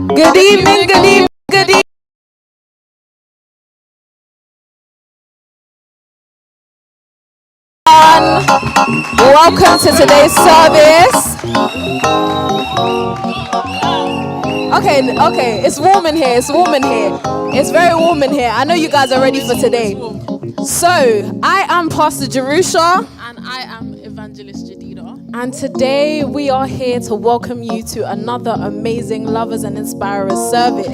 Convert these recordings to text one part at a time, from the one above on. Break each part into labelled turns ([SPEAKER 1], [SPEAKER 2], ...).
[SPEAKER 1] Good evening, good evening, good evening. Welcome to today's service. Okay, it's warm in here. It's very warm in here. I know you guys are ready for today. So, I am Pastor Jerusha.
[SPEAKER 2] And I am Evangelist Jadida.
[SPEAKER 1] And today we are here to welcome you to another amazing Lovers and Inspirers service.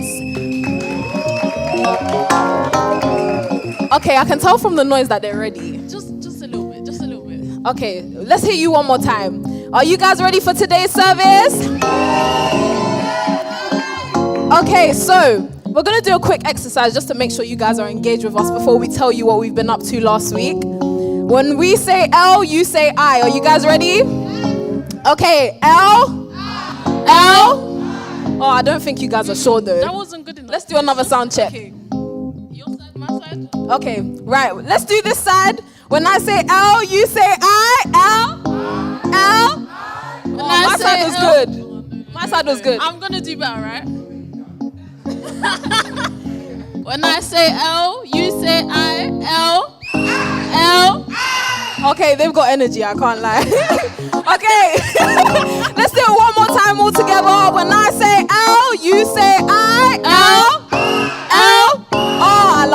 [SPEAKER 1] Okay, I can tell from the noise that they're ready.
[SPEAKER 2] Just a little bit.
[SPEAKER 1] Okay, let's hear you one more time. Are you guys ready for today's service? Okay, so we're going to do a quick exercise just to make sure you guys are engaged with us before we tell you what we've been up to last week. When we say L, you say I. Are you guys ready? Okay, L. Oh, I don't think you guys are sure though.
[SPEAKER 2] That wasn't good enough.
[SPEAKER 1] Let's do another sound check.
[SPEAKER 2] Okay. Your side, my side?
[SPEAKER 1] Okay, right. Let's do this side. When I say L, you say I. L. Oh, my side was good. My side was good.
[SPEAKER 2] I'm going to do better, right? When I say L, you say I. L.
[SPEAKER 1] Okay, they've got energy, I can't lie. Okay, let's do it one more time all together. When I say L, you say I. L. Oh, I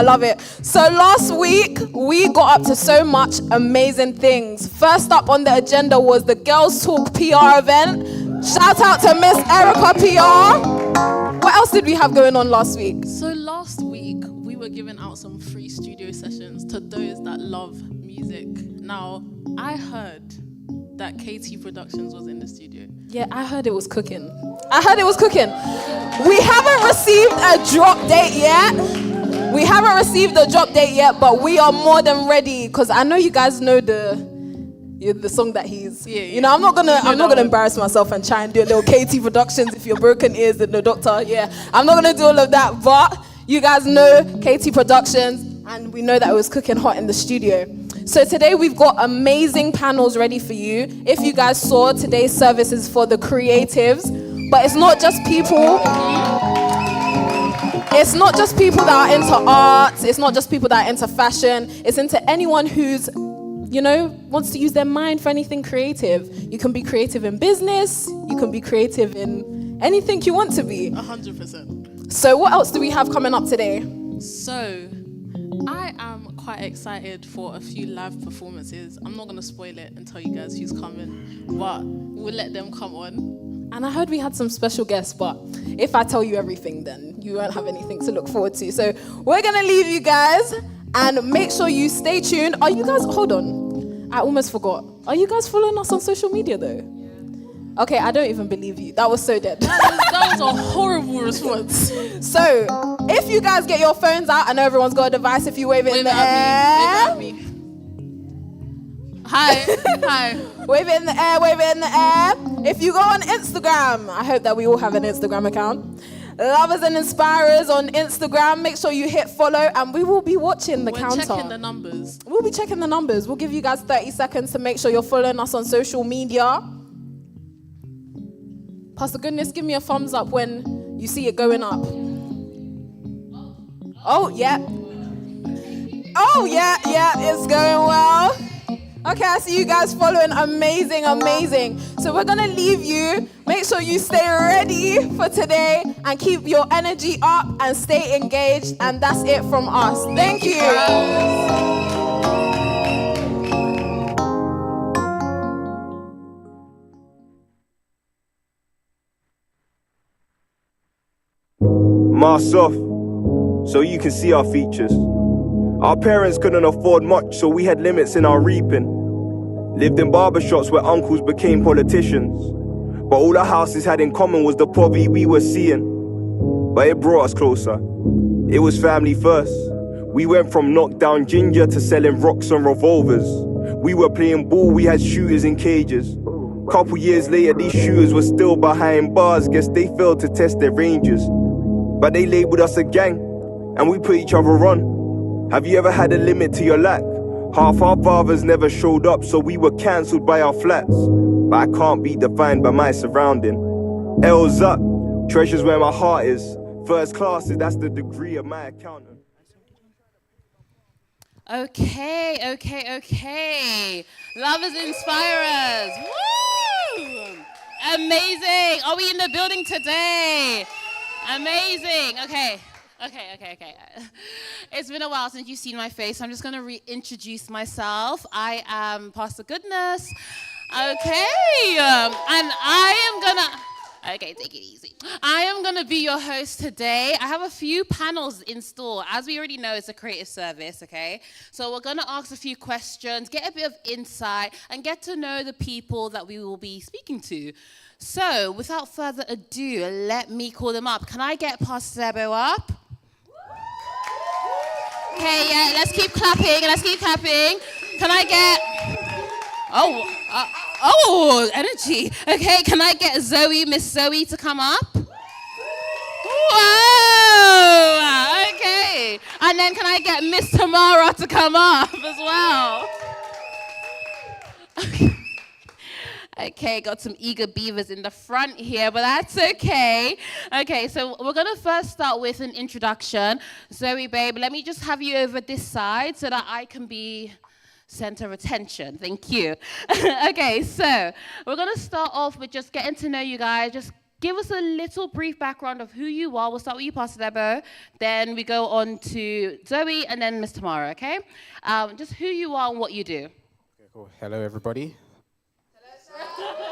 [SPEAKER 1] love it. So last week, we got up to so much amazing things. First up on the agenda was the Girls Talk PR event. Shout out to Miss Erica PR. What else did we have going on last week?
[SPEAKER 2] So last week, we were giving out some free studio sessions to those that love music. Now, I heard that KT Productions was in the studio.
[SPEAKER 1] Yeah, I heard it was cooking. We haven't received a drop date yet. But we are more than ready because I know you guys know the song that he's.
[SPEAKER 2] Yeah.
[SPEAKER 1] You know, I'm not gonna embarrass myself and try and do a little KT Productions if you're broken ears and the doctor. Yeah, I'm not gonna do all of that. But you guys know KT Productions, and we know that it was cooking hot in the studio. So today we've got amazing panels ready for you. If you guys saw, today's service is for the creatives, but it's not just people. It's not just people that are into art. It's not just people that are into fashion. It's into anyone who's, wants to use their mind for anything creative. You can be creative in business. You can be creative in anything you want to be.
[SPEAKER 2] 100%.
[SPEAKER 1] So what else do we have coming up today?
[SPEAKER 2] So, I am quite excited for a few live performances. I'm not going to spoil it and tell you guys who's coming, but we'll let them come on.
[SPEAKER 1] And I heard we had some special guests, but if I tell you everything, then you won't have anything to look forward to. So we're going to leave you guys and make sure you stay tuned. Are you guys, hold on, I almost forgot. Are you guys following us on social media though? Okay, I don't even believe you. That was so dead.
[SPEAKER 2] That was a horrible response.
[SPEAKER 1] So, if you guys get your phones out, I know everyone's got a device. If you wave it in the air.
[SPEAKER 2] Wave at me. Hi.
[SPEAKER 1] Wave it in the air. If you go on Instagram, I hope that we all have an Instagram account. Lovers and Inspirers on Instagram. Make sure you hit follow, and we will be watching the counter.
[SPEAKER 2] We're checking the numbers.
[SPEAKER 1] We'll be checking the numbers. We'll give you guys 30 seconds to make sure you're following us on social media. Pastor Goodness, give me a thumbs up when you see it going up. Oh, yeah, it's going well. Okay, I see you guys following. Amazing. So we're going to leave you. Make sure you stay ready for today and keep your energy up and stay engaged. And that's it from us. Thank you.
[SPEAKER 3] Mask off, so you can see our features. Our parents couldn't afford much, so we had limits in our reaping. Lived in barbershops where uncles became politicians. But all our houses had in common was the poverty we were seeing. But it brought us closer. It was family first. We went from knockdown ginger to selling rocks and revolvers. We were playing ball, we had shooters in cages. Couple years later, these shooters were still behind bars. Guess they failed to test their ranges. But they labeled us a gang, and we put each other on. Have you ever had a limit to your lack? Half our fathers never showed up, so we were cancelled by our flats. But I can't be defined by my surrounding. L's up, Treasure's where my heart is. First class, that's the degree of my accountant.
[SPEAKER 4] Okay. Lovers Inspirers. Woo! Amazing. Are we in the building today? Amazing. Okay. It's been a while since you've seen my face. I'm just going to reintroduce myself. I am Pastor Goodness. Okay. And I am going to... Okay, take it easy. I am going to be your host today. I have a few panels in store. As we already know, it's a creative service, okay? So we're going to ask a few questions, get a bit of insight, and get to know the people that we will be speaking to. So without further ado, let me call them up. Can I get Pastor Zebo up? Okay, yeah, let's keep clapping. Can I get... Oh, energy. Okay, can I get Miss Zoe to come up? Whoa, okay. And then can I get Miss Tamara to come up as well? Okay, got some eager beavers in the front here, but that's okay. Okay, so we're going to first start with an introduction. Zoe, babe, let me just have you over this side so that I can be center of attention. Thank you. Okay, so we're going to start off with just getting to know you guys. Just give us a little brief background of who you are. We'll start with you, Pastor Debo. Then we go on to Zoe and then Miss Tamara, okay? Just who you are and what you do.
[SPEAKER 5] Okay, cool. Hello, everybody.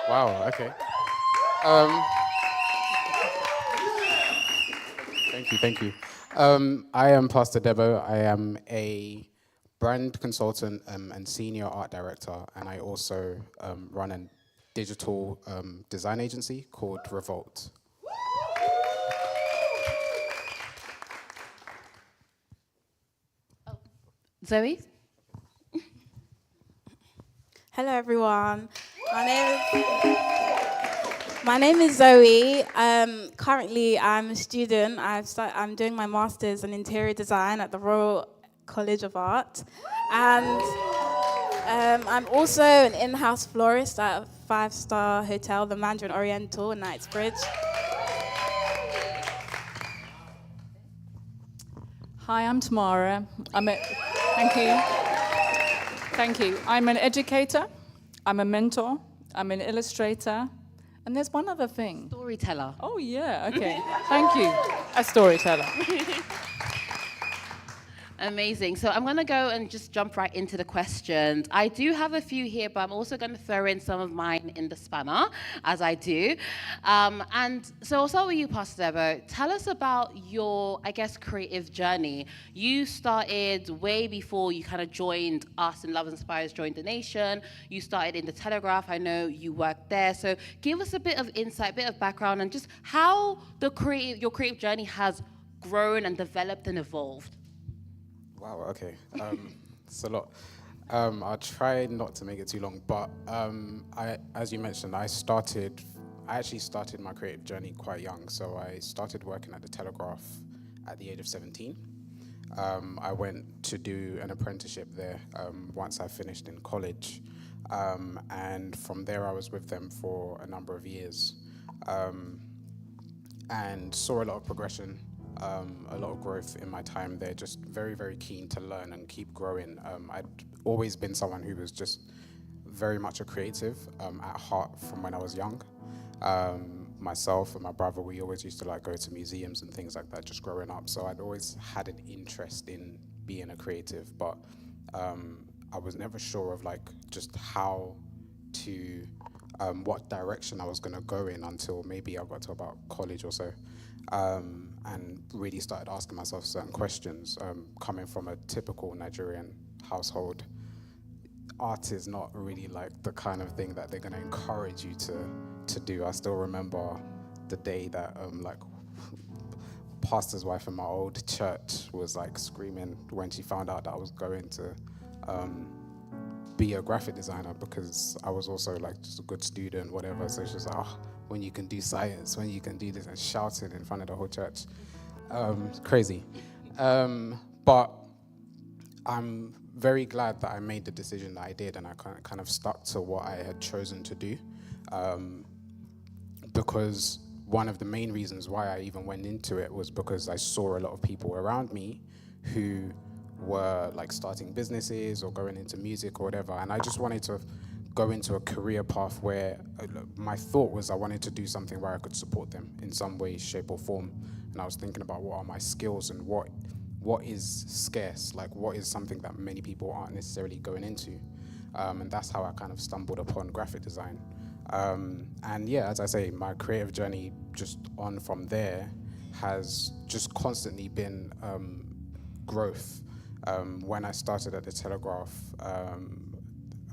[SPEAKER 5] Wow, okay. Thank you. I am Pastor Debo. I am a brand consultant and senior art director, and I also run a digital design agency called Revolt.
[SPEAKER 4] Zoe?
[SPEAKER 6] Hello, everyone. My name is Zoe. Currently, I'm a student. I'm doing my master's in interior design at the Royal College of Art. And I'm also an in-house florist at a 5-star hotel, the Mandarin Oriental in Knightsbridge.
[SPEAKER 7] Hi, I'm Tamara. Thank you. I'm an educator, I'm a mentor, I'm an illustrator, and there's one other thing.
[SPEAKER 4] Storyteller.
[SPEAKER 7] Oh, yeah, okay. Thank you. A storyteller.
[SPEAKER 4] Amazing. So I'm going to go and just jump right into the questions. I do have a few here, but I'm also going to throw in some of mine in the spanner, as I do. And so I'll start with you, Pastor Debo. Tell us about your, creative journey. You started way before you kind of joined us and Love Inspires joined the nation. You started in the Telegraph. I know you worked there. So give us a bit of insight, a bit of background, and just how your creative journey has grown and developed and evolved.
[SPEAKER 5] Wow, okay. It's a lot. I'll try not to make it too long, but as you mentioned, I actually started my creative journey quite young. So I started working at the Telegraph at the age of 17. I went to do an apprenticeship there once I finished in college. And from there, I was with them for a number of years and saw a lot of progression. A lot of growth in my time there, just very, very keen to learn and keep growing. I'd always been someone who was just very much a creative at heart from when I was young. Myself and my brother, we always used to go to museums and things like that just growing up. So I'd always had an interest in being a creative, but I was never sure of just how to, what direction I was gonna go in until maybe I got to about college or so. And really started asking myself certain questions. Coming from a typical Nigerian household, art is not really the kind of thing that they're going to encourage you to do. I still remember the day that pastor's wife in my old church was screaming when she found out that I was going to be a graphic designer, because I was also just a good student, whatever. So she was like, oh, when you can do science, when you can do this, and shouting in front of the whole church. Crazy. But I'm very glad that I made the decision that I did, and I kind of stuck to what I had chosen to do. Because one of the main reasons why I even went into it was because I saw a lot of people around me who were like starting businesses or going into music or whatever, and I just wanted to go into a career path where my thought was I wanted to do something where I could support them in some way, shape or form. And I was thinking about what are my skills and what is scarce, like what is something that many people aren't necessarily going into. And that's how I kind of stumbled upon graphic design. And yeah, as I say, my creative journey just on from there has just constantly been growth. When I started at the Telegraph,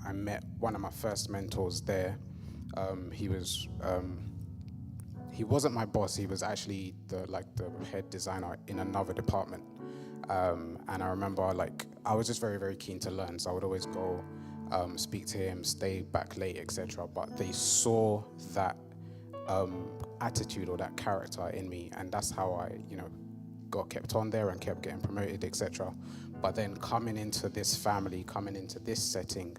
[SPEAKER 5] I met one of my first mentors there. He wasn't my boss. He was actually the head designer in another department. And I remember I was just very, very keen to learn. So I would always go speak to him, stay back late, etc. But they saw that attitude or that character in me, and that's how I, got kept on there and kept getting promoted, etc. But then coming into this family, coming into this setting,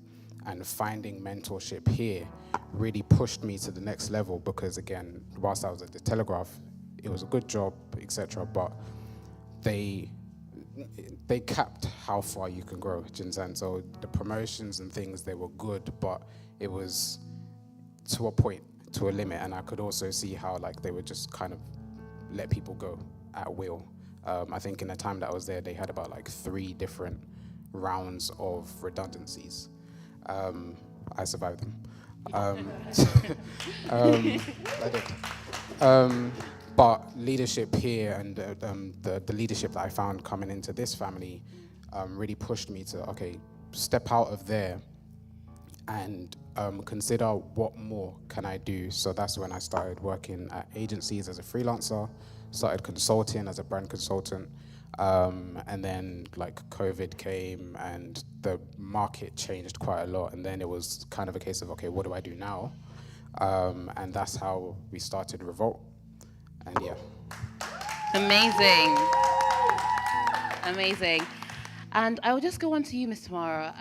[SPEAKER 5] and finding mentorship here really pushed me to the next level, because again, whilst I was at the Telegraph, it was a good job, etc. But they capped how far you can grow, and so the promotions and things, they were good, but it was to a point, to a limit, and I could also see how they would just kind of let people go at will. I think in the time that I was there, they had about 3 different rounds of redundancies. I survived them. I did. But leadership here and the leadership that I found coming into this family really pushed me to, step out of there and consider what more can I do. So that's when I started working at agencies as a freelancer, started consulting as a brand consultant, and then COVID came and the market changed quite a lot, and then it was kind of a case of, what do I do now? And that's how we started Revolt. And yeah.
[SPEAKER 4] Amazing. And I will just go on to you, Ms. Tamara.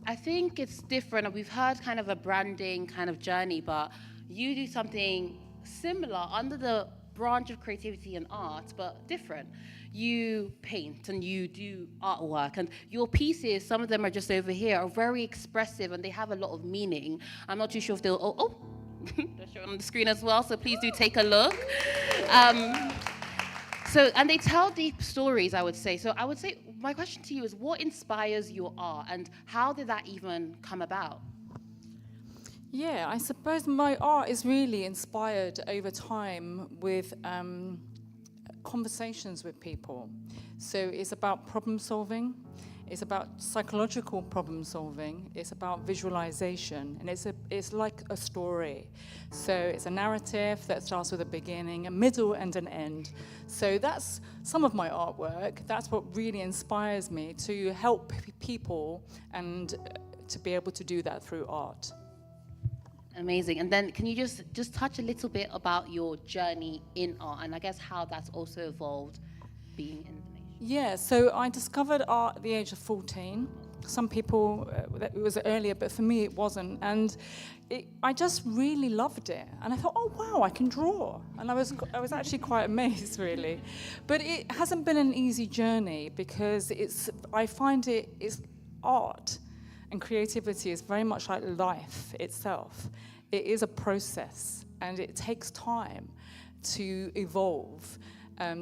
[SPEAKER 4] I think it's different. We've heard kind of a branding kind of journey, but you do something similar under the branch of creativity and art, but different. You paint and you do artwork, and your pieces, some of them are just over here, are very expressive and they have a lot of meaning. I'm not too sure if they'll, they're showing on the screen as well, so please do take a look. And they tell deep stories, I would say. So I would say, my question to you is, what inspires your art and how did that even come about?
[SPEAKER 7] Yeah, I suppose my art is really inspired over time with conversations with people. So it's about problem solving, it's about psychological problem solving, it's about visualization, and it's like a story. So it's a narrative that starts with a beginning, a middle, and an end. So that's some of my artwork. That's what really inspires me, to help people and to be able to do that through art.
[SPEAKER 4] Amazing. And then can you just touch a little bit about your journey in art, and I guess how that's also evolved being in the nation?
[SPEAKER 7] Yeah, so I discovered art at the age of 14. Some people, it was earlier, but for me it wasn't. And I just really loved it. And I thought, oh wow, I can draw. And I was actually quite amazed, really. But it hasn't been an easy journey, because I find it's art. And creativity is very much like life itself. It is a process, and it takes time to evolve,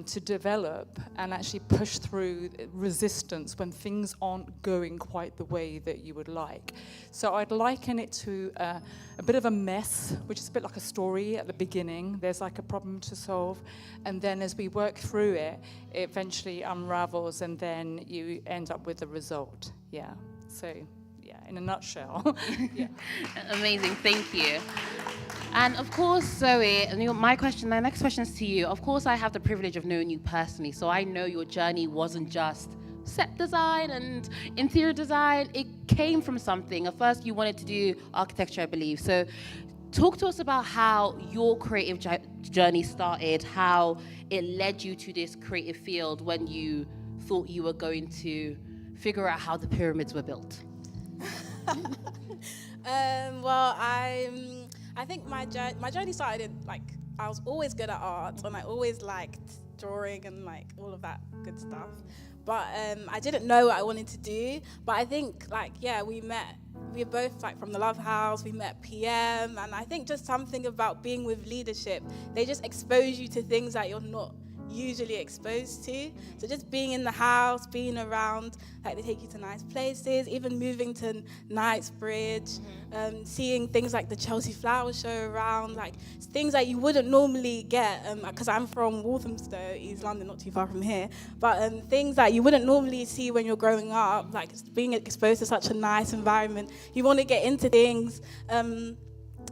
[SPEAKER 7] to develop, and actually push through resistance when things aren't going quite the way that you would like. So I'd liken it to a bit of a mess, which is a bit like a story at the beginning. There's a problem to solve, and then as we work through it, it eventually unravels, and then you end up with the result. Yeah, so... in a nutshell. Yeah.
[SPEAKER 4] Amazing, thank you. And of course, Zoe, my next question is to you. Of course, I have the privilege of knowing you personally, so I know your journey wasn't just set design and interior design. It came from something. At first, you wanted to do architecture, I believe. So talk to us about how your creative journey started, how it led you to this creative field when you thought you were going to figure out how the pyramids were built.
[SPEAKER 6] Well, I think my journey started in I was always good at art, and I always liked drawing and like all of that good stuff. But I didn't know what I wanted to do. But I think we were both like from the Love House, we met PM, and I think just something about being with leadership, they just expose you to things that you're not usually exposed to. So just being in the house, being around, like they take you to nice places, even moving to Knightsbridge, seeing things like the Chelsea Flower Show around, like things that you wouldn't normally get, because I'm from Walthamstow, East London, not too far from here, but things that you wouldn't normally see when you're growing up, like being exposed to such a nice environment. You want to get into things,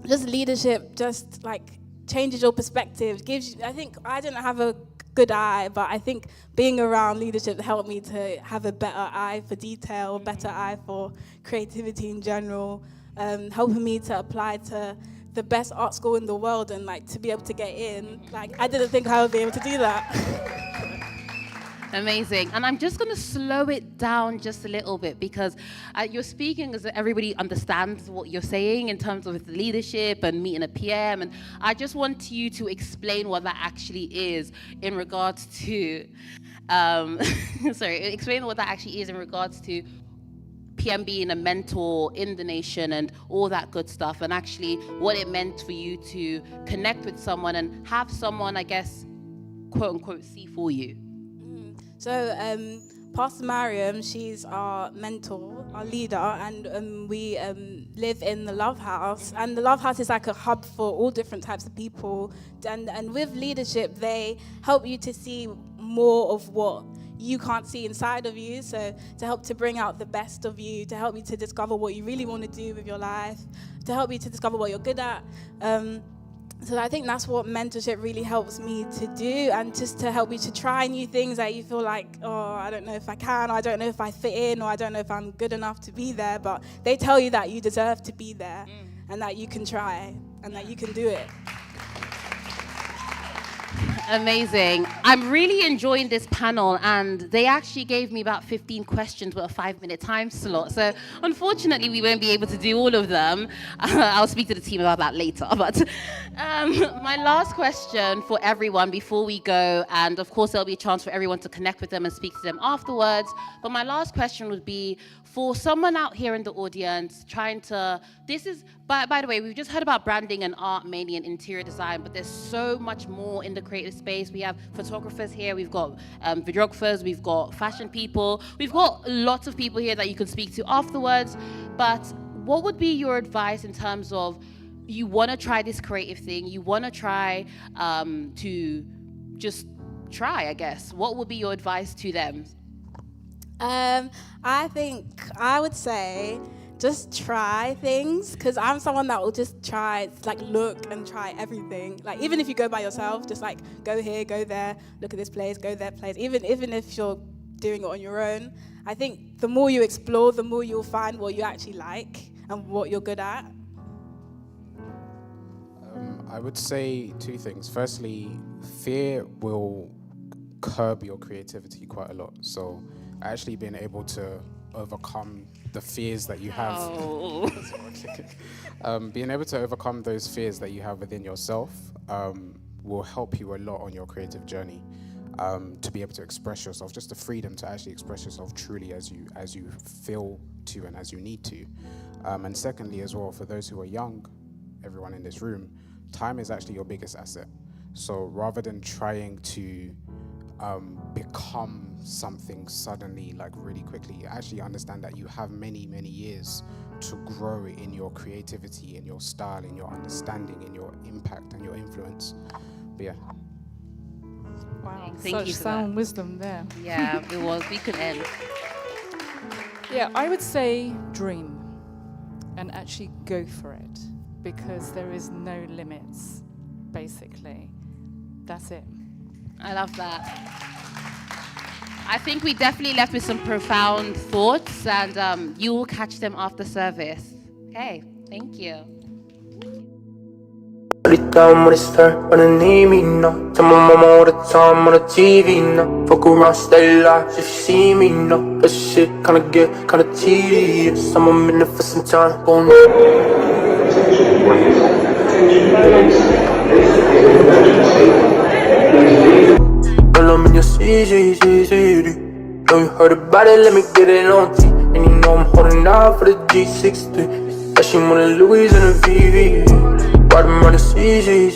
[SPEAKER 6] just leadership, just like changes your perspective, gives you, I think I didn't have a good eye, but I think being around leadership helped me to have a better eye for detail, better eye for creativity in general, helping me to apply to the best art school in the world and like to be able to get in. Like I didn't think I would be able to do that.
[SPEAKER 4] Amazing. And I'm just going to slow it down just a little bit because you're speaking as if everybody understands what you're saying in terms of leadership and meeting a PM. And I just want you to explain what that actually is in regards to, explain what that actually is in regards to PM being a mentor in the nation and all that good stuff, and actually what it meant for you to connect with someone and have someone, I guess, quote unquote, see for you.
[SPEAKER 6] So Pastor Mariam, she's our mentor, our leader, and we live in the Love House. And the Love House is like a hub for all different types of people. And with leadership, they help you to see more of what you can't see inside of you. So to help to bring out the best of you, to help you to discover what you really want to do with your life, to help you to discover what you're good at. So I think that's what mentorship really helps me to do, and just to help you to try new things that you feel like, oh, I don't know if I can, or I don't know if I fit in, or I don't know if I'm good enough to be there. But they tell you that you deserve to be there, and that you can try, and that you can do it.
[SPEAKER 4] Amazing. I'm really enjoying this panel, and they actually gave me about 15 questions with a 5-minute time slot. So unfortunately, we won't be able to do all of them. I'll speak to the team about that later. But my last question for everyone before we go, and of course there'll be a chance for everyone to connect with them and speak to them afterwards. But my last question would be for someone out here in the audience trying to, this is, by the way, we've just heard about branding and art mainly and interior design, but there's so much more in the creative space. We have photographers here, we've got videographers, we've got fashion people, we've got lots of people here that you can speak to afterwards. But what would be your advice in terms of, you want to try this creative thing, you want to try to just try, I guess. What would be your advice to them?
[SPEAKER 6] I think I would say just try things, because I'm someone that will just try, like look and try everything. Like even if you go by yourself, just like go here, go there, look at this place, go that place. Even if you're doing it on your own, I think the more you explore, the more you'll find what you actually like and what you're good at.
[SPEAKER 5] I would say two things. Firstly, fear will curb your creativity quite a lot. So actually being able to overcome the fears that you have, being able to overcome those fears that you have within yourself will help you a lot on your creative journey. To be able to express yourself, just the freedom to actually express yourself truly as you feel to and as you need to. And secondly as well, for those who are young, everyone in this room, time is actually your biggest asset. So rather than trying to become something suddenly, like really quickly, you actually understand that you have many, many years to grow in your creativity, in your style, in your understanding, in your impact and your influence. But yeah.
[SPEAKER 7] Wow,
[SPEAKER 4] Thank
[SPEAKER 7] such
[SPEAKER 4] you for
[SPEAKER 7] sound
[SPEAKER 4] that.
[SPEAKER 7] wisdom there.
[SPEAKER 4] Yeah, it was. We could end.
[SPEAKER 7] Yeah, I would say dream and actually go for it, because there is no limits, basically. That's it.
[SPEAKER 4] I love that. I think we definitely left with some profound thoughts, and you will catch them after service. Okay, thank you.
[SPEAKER 8] Down when it start, when they need me now. Tell my mama all the time on the TV now. Fuck around, stay alive if you see me now. That shit kinda tedious. I'm a minute for some time, gon' Girl, I'm in your city. Know you heard about it, let me get it on T. And you know I'm holding out for the G63. That she want a Louis and a VV. Ride around the city.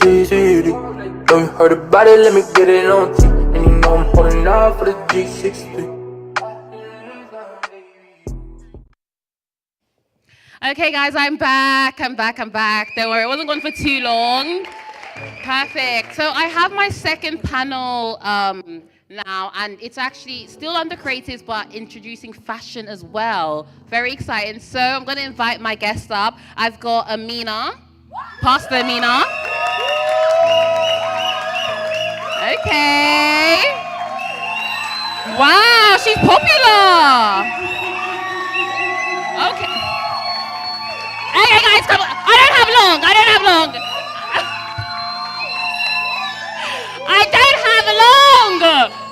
[SPEAKER 8] Know you heard about it, let me get it on T. And you know I'm holding out for the G63.
[SPEAKER 4] Okay, guys, I'm back. Don't worry, it wasn't gone for too long. Perfect. So I have my second panel now, and it's actually still under creatives, but introducing fashion as well. Very exciting. So I'm going to invite my guest up. I've got Amina. Pastor Amina. Okay. Wow, she's popular. Okay. Hey guys, come on. I don't have long.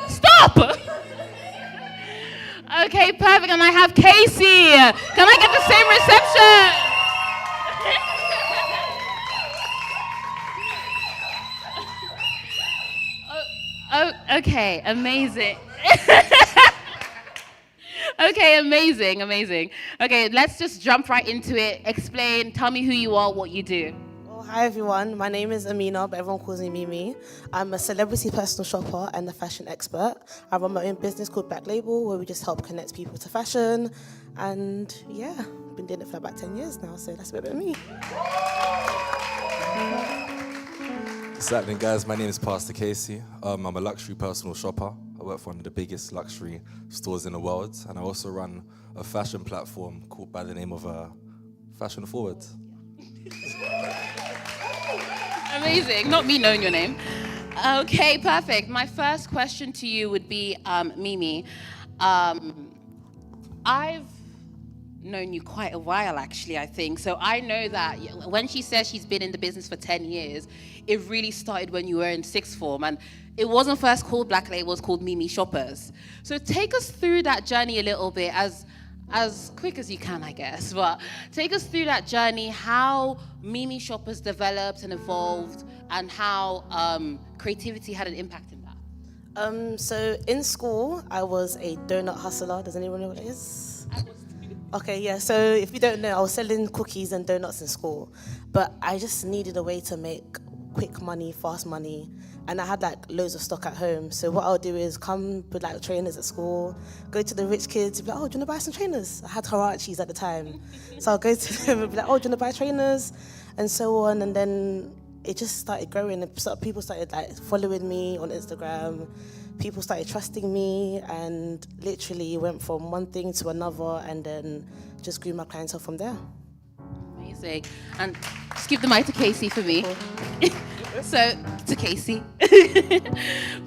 [SPEAKER 4] Stop. Okay, perfect. And I have Casey. Can I get the same reception? Okay, amazing. Okay, amazing. Okay, let's just jump right into it. Explain, tell me who you are, what you do.
[SPEAKER 9] Well, hi everyone, my name is Amina, but everyone calls me Mimi. I'm a celebrity personal shopper and a fashion expert. I run my own business called Black Label, where we just help connect people to fashion. And yeah, I've been doing it for about 10 years now, so that's a bit of me.
[SPEAKER 10] What's happening, guys? My name is Pastor Casey. I'm a luxury personal shopper. I work for one of the biggest luxury stores in the world, and I also run a fashion platform called by the name of Fashion Forward.
[SPEAKER 4] Amazing, not me knowing your name. Okay, perfect. My first question to you would be, Mimi, I've known you quite a while, actually, I think. So I know that when she says she's been in the business for 10 years, it really started when you were in sixth form. And it wasn't first called Black Label, it was called Mimi Shoppers. So take us through that journey a little bit, as quick as you can, I guess. But take us through that journey, how Mimi Shoppers developed and evolved, and how creativity had an impact in that.
[SPEAKER 9] So in school, I was a donut hustler. Does anyone know what it is? Okay, yeah, so if you don't know, I was selling cookies and donuts in school, but I just needed a way to make quick money, fast money, and I had like loads of stock at home. So what I'll do is come with like trainers at school, go to the rich kids, be like, oh, do you want to buy some trainers? I had Harachis at the time. So I'll go to them and be like, oh, do you want to buy trainers? And so on, and then it just started growing. People started like following me on Instagram. People started trusting me, and literally went from one thing to another, and then just grew my clientele from there.
[SPEAKER 4] Amazing. And just give the mic to Casey for me. So, to Casey.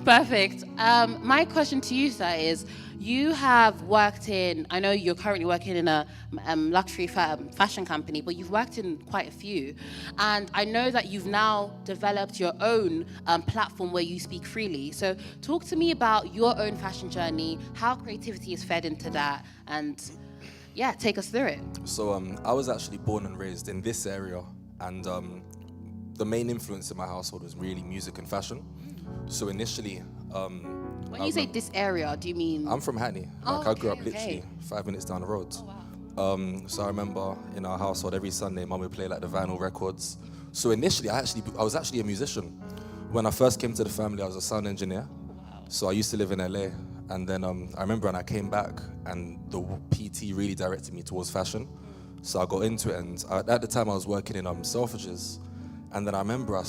[SPEAKER 4] Perfect. My question to you, sir, is you have worked in, I know you're currently working in a luxury fashion company, but you've worked in quite a few. And I know that you've now developed your own platform where you speak freely. So talk to me about your own fashion journey, how creativity is fed into that, and yeah, take us through it.
[SPEAKER 10] So I was actually born and raised in this area, and the main influence in my household was really music and fashion. So initially,
[SPEAKER 4] when you say this area, do you mean?
[SPEAKER 10] I'm from Hackney. I grew up literally 5 minutes down the road. Oh, wow. So I remember in our household every Sunday, Mum would play like the vinyl records. So initially, I was actually a musician. When I first came to the family, I was a sound engineer. Wow. So I used to live in LA, and then I remember when I came back, and the PT really directed me towards fashion. So I got into it, and at the time I was working in Selfridges, and then I remember I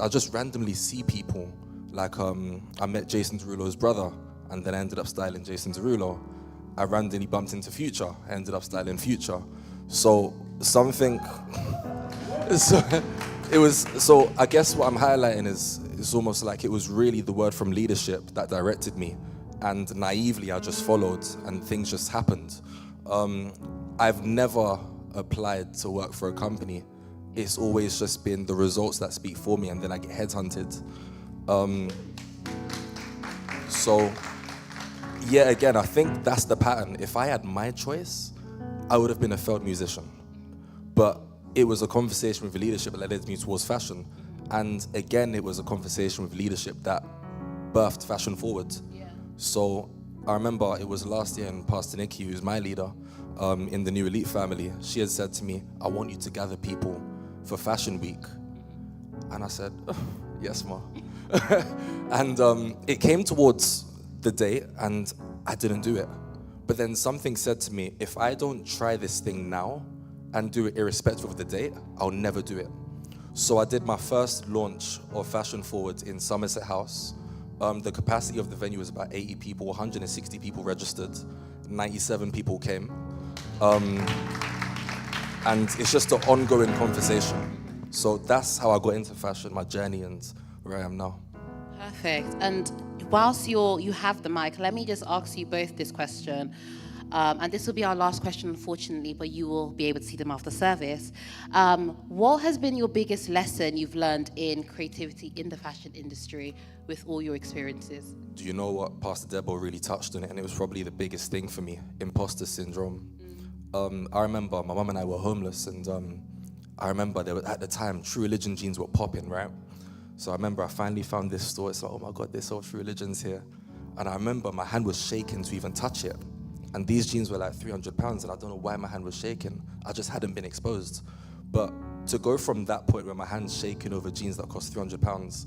[SPEAKER 10] just randomly see people. Like I met Jason Derulo's brother, and then I ended up styling Jason Derulo. I randomly bumped into Future, I ended up styling Future. So something, so I guess what I'm highlighting is it's almost like it was really the word from leadership that directed me, and naively I just followed, and things just happened. I've never applied to work for a company. It's always just been the results that speak for me, and then I get headhunted. So, yeah, again, I think that's the pattern. If I had my choice, I would have been a failed musician. But it was a conversation with the leadership that led me towards fashion. And again, it was a conversation with leadership that birthed Fashion Forward. So I remember it was last year, and Pastor Nikki, who's my leader in the New Elite family, she had said to me, I want you to gather people for Fashion Week. And I said, yes, ma. And it came towards the date, and I didn't do it. But then something said to me, if I don't try this thing now and do it irrespective of the date, I'll never do it. So I did my first launch of Fashion Forward in Somerset House. The capacity of the venue was about 80 people, 160 people registered, 97 people came. And it's just an ongoing conversation. So that's how I got into fashion, my journey, and where I am now.
[SPEAKER 4] Perfect. And whilst you have the mic, let me just ask you both this question. And this will be our last question, unfortunately, but you will be able to see them after service. What has been your biggest lesson you've learned in creativity in the fashion industry with all your experiences?
[SPEAKER 10] Do you know what? Pastor Debo really touched on it, and it was probably the biggest thing for me, imposter syndrome. I remember my mum and I were homeless, and I remember there were, at the time, True Religion jeans were popping, right? So I remember I finally found this store. It's like, oh my God, they sold True Religions here. And I remember my hand was shaking to even touch it. And these jeans were like £300, and I don't know why my hand was shaking. I just hadn't been exposed. But to go from that point where my hand's shaking over jeans that cost £300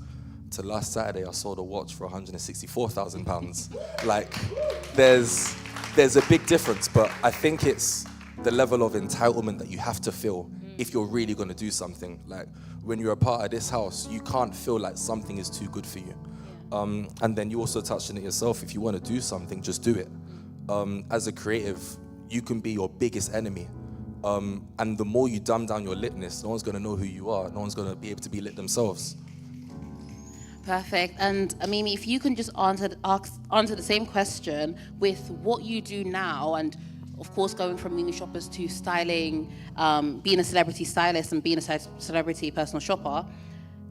[SPEAKER 10] to last Saturday, I sold a watch for £164,000. Like, there's a big difference, but I think it's the level of entitlement that you have to feel if you're really gonna do something. Like, when you're a part of this house, you can't feel like something is too good for you. And then you also touched on it yourself. If you wanna do something, just do it. As a creative, you can be your biggest enemy. And the more you dumb down your litness, no one's gonna know who you are. No one's gonna be able to be lit themselves.
[SPEAKER 4] Perfect. And Mimi, if you can just answer the same question with what you do now, and of course going from Mimi Shoppers to styling, being a celebrity stylist and being a celebrity personal shopper,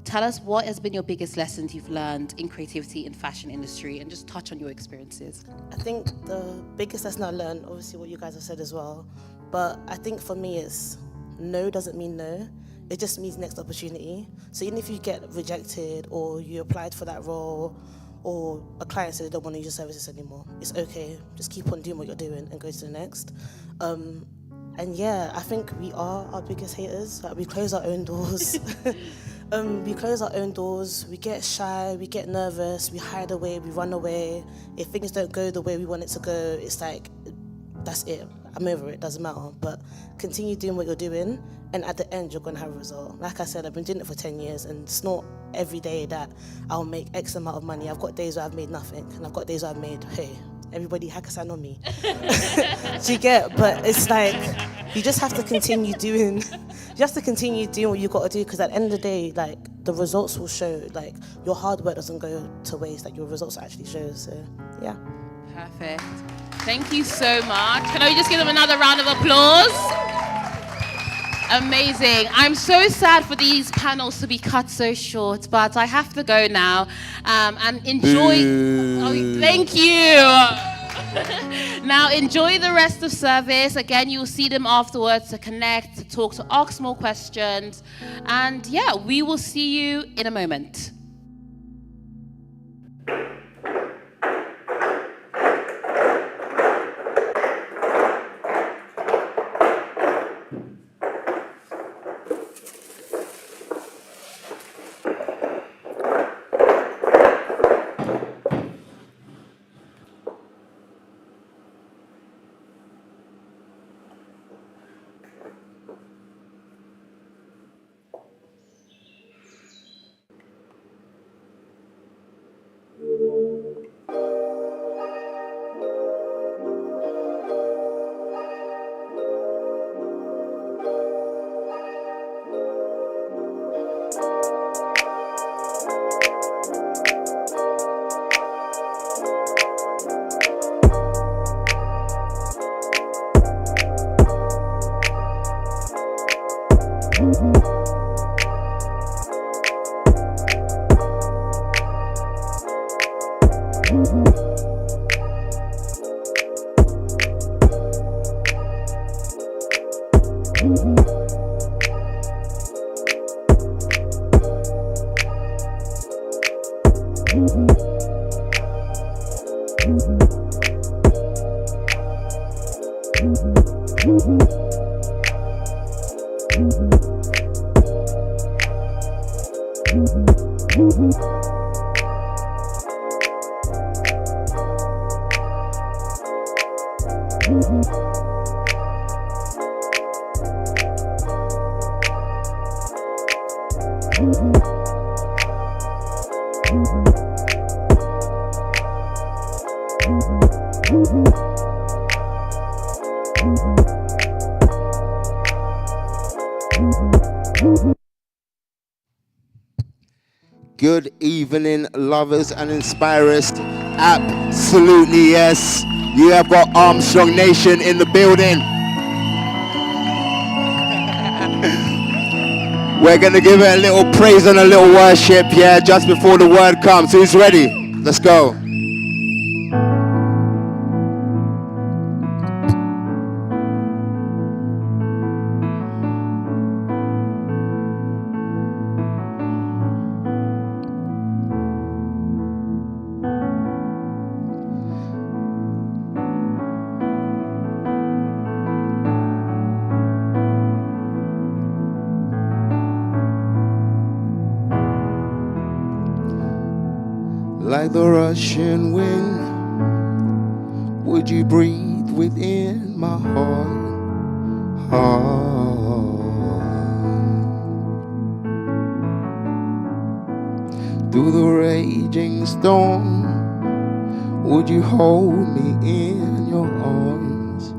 [SPEAKER 4] tell us what has been your biggest lessons you've learned in creativity in fashion industry, and just touch on your experiences.
[SPEAKER 9] I think the biggest lesson I learned, obviously what you guys have said as well, but I think for me it's no doesn't mean no. It just means next opportunity. So even if you get rejected or you applied for that role or a client said they don't want to use your services anymore, it's okay. Just keep on doing what you're doing and go to the next. And yeah, I think we are our biggest haters. Like, we close our own doors. We close our own doors, we get shy, we get nervous, we hide away, we run away. If things don't go the way we want it to go, it's like, that's it. I'm over it, doesn't matter. But continue doing what you're doing, and at the end, you're gonna have a result. Like I said, I've been doing it for 10 years, and it's not every day that I'll make X amount of money. I've got days where I've made nothing, and I've got days where I've made, hey, everybody Hakkasan on me. Do you get? But it's like, you just have to continue doing, what you got to do, because at the end of the day, like, the results will show. Like, your hard work doesn't go to waste, like, your results actually show. So, yeah.
[SPEAKER 4] Perfect. Thank you so much. Can I just give them another round of applause? Amazing. I'm so sad for these panels to be cut so short, but I have to go now. And enjoy. Oh, thank you. Now enjoy the rest of service. Again, you'll see them afterwards to connect, to talk, to ask more questions. And yeah, we will see you in a moment.
[SPEAKER 11] Good evening, lovers and inspirers. Absolutely, yes. You have got Armstrong Nation in the building. We're going to give it a little praise and a little worship, yeah, just before the word comes. Who's ready? Let's go. Like the rushing wind, would you breathe within my heart? Through the raging storm, would you hold me in your arms?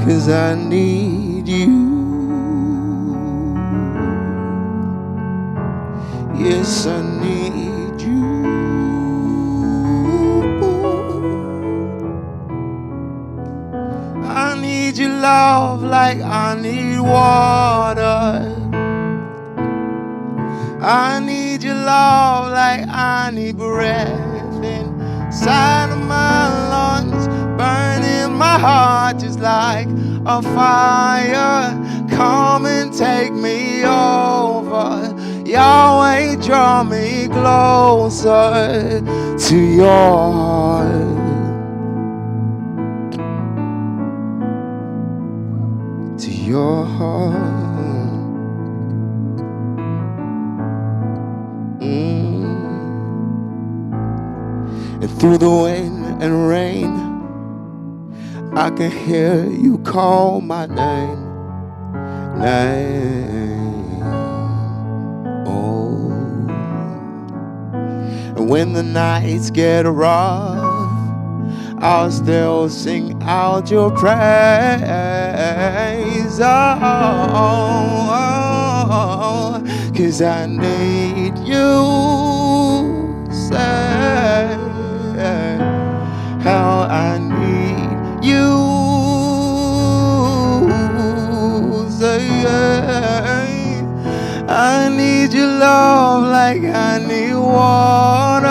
[SPEAKER 11] Cause I need you. Yes, I need you. I need your love like I need water. I need your love like I need breath inside of my lungs, burning my heart just like a fire. Come and take me over. Yahweh, draw me closer to your heart. To your heart. And through the wind and rain, I can hear you call my name. And when the nights get rough, I'll still sing out your praise. Oh, 'cause I need you. Say how I need you. Say I need your love like I need water.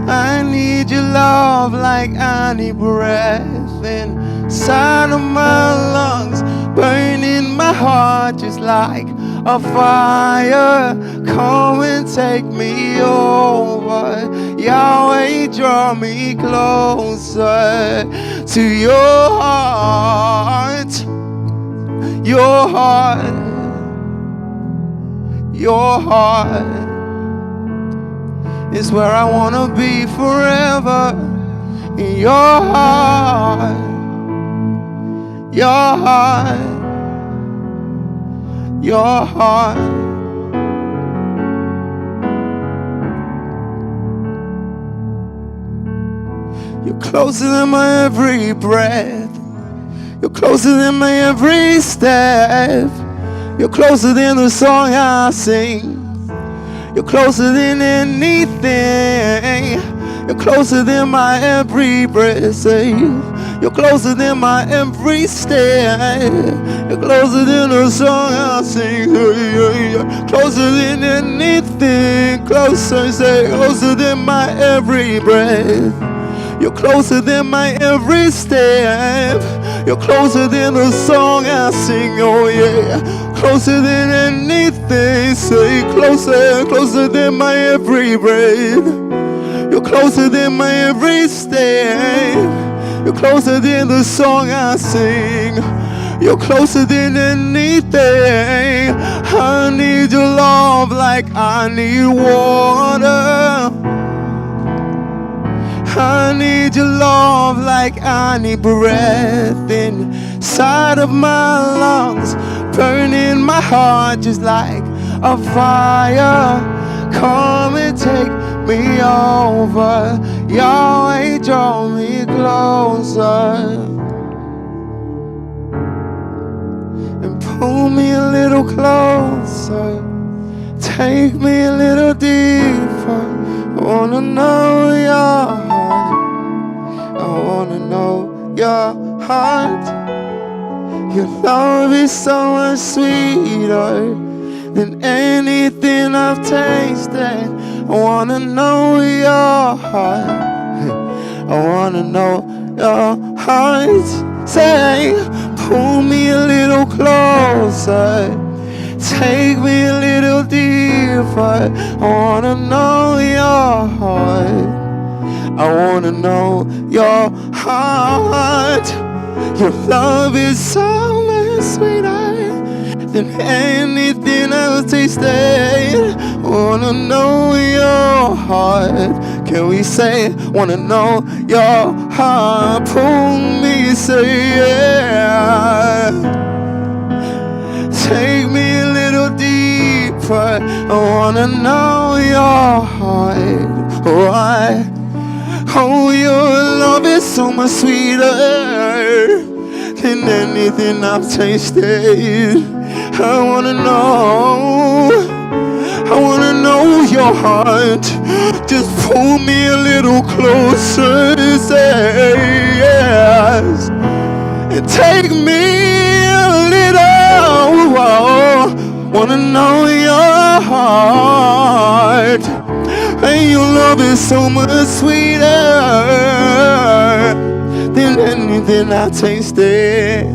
[SPEAKER 11] I need your love like I need breath inside of my lungs, burning my heart just like a fire. Come and take me over. Yahweh, draw me closer to your heart. Your heart. Your heart is where I wanna be forever. In your heart. Your heart. Your heart. You're closer than my every breath. You're closer than my every step. You're closer than the song I sing. You're closer than anything. You're closer than my every breath. Say, you're closer than my every step. You're closer than the song I sing. You're closer than anything. Closer, say, closer than my every breath. You're closer than my every step. You're closer than the song I sing. Oh yeah, closer than anything. Say closer, closer than my every breath. You're closer than my every step. You're closer than the song I sing. You're closer than anything. I need your love like I need water. I need your love like I need breath inside of my lungs, burning my heart just like a fire. Come and take me over, Yahweh, draw me closer and pull me a little closer. Take me a little deeper. I wanna know your heart. I wanna know your heart. Your love is so much sweeter than anything I've tasted. I wanna know your heart. I wanna know your heart. Say, pull me a little closer. Take me a little deeper. I wanna know your heart. I wanna know your heart. Your love is so much sweeter than anything I've tasted. I wanna know your heart. Can we say, wanna know your heart? Pull me, say yeah. Take me a little deeper. I wanna know your heart. Why? Oh, your love is so much sweeter than anything I've tasted. I wanna know your heart. Just pull me a little closer, say yes, and take me a little. Wanna know your heart. And your love is so much sweeter than anything I tasted.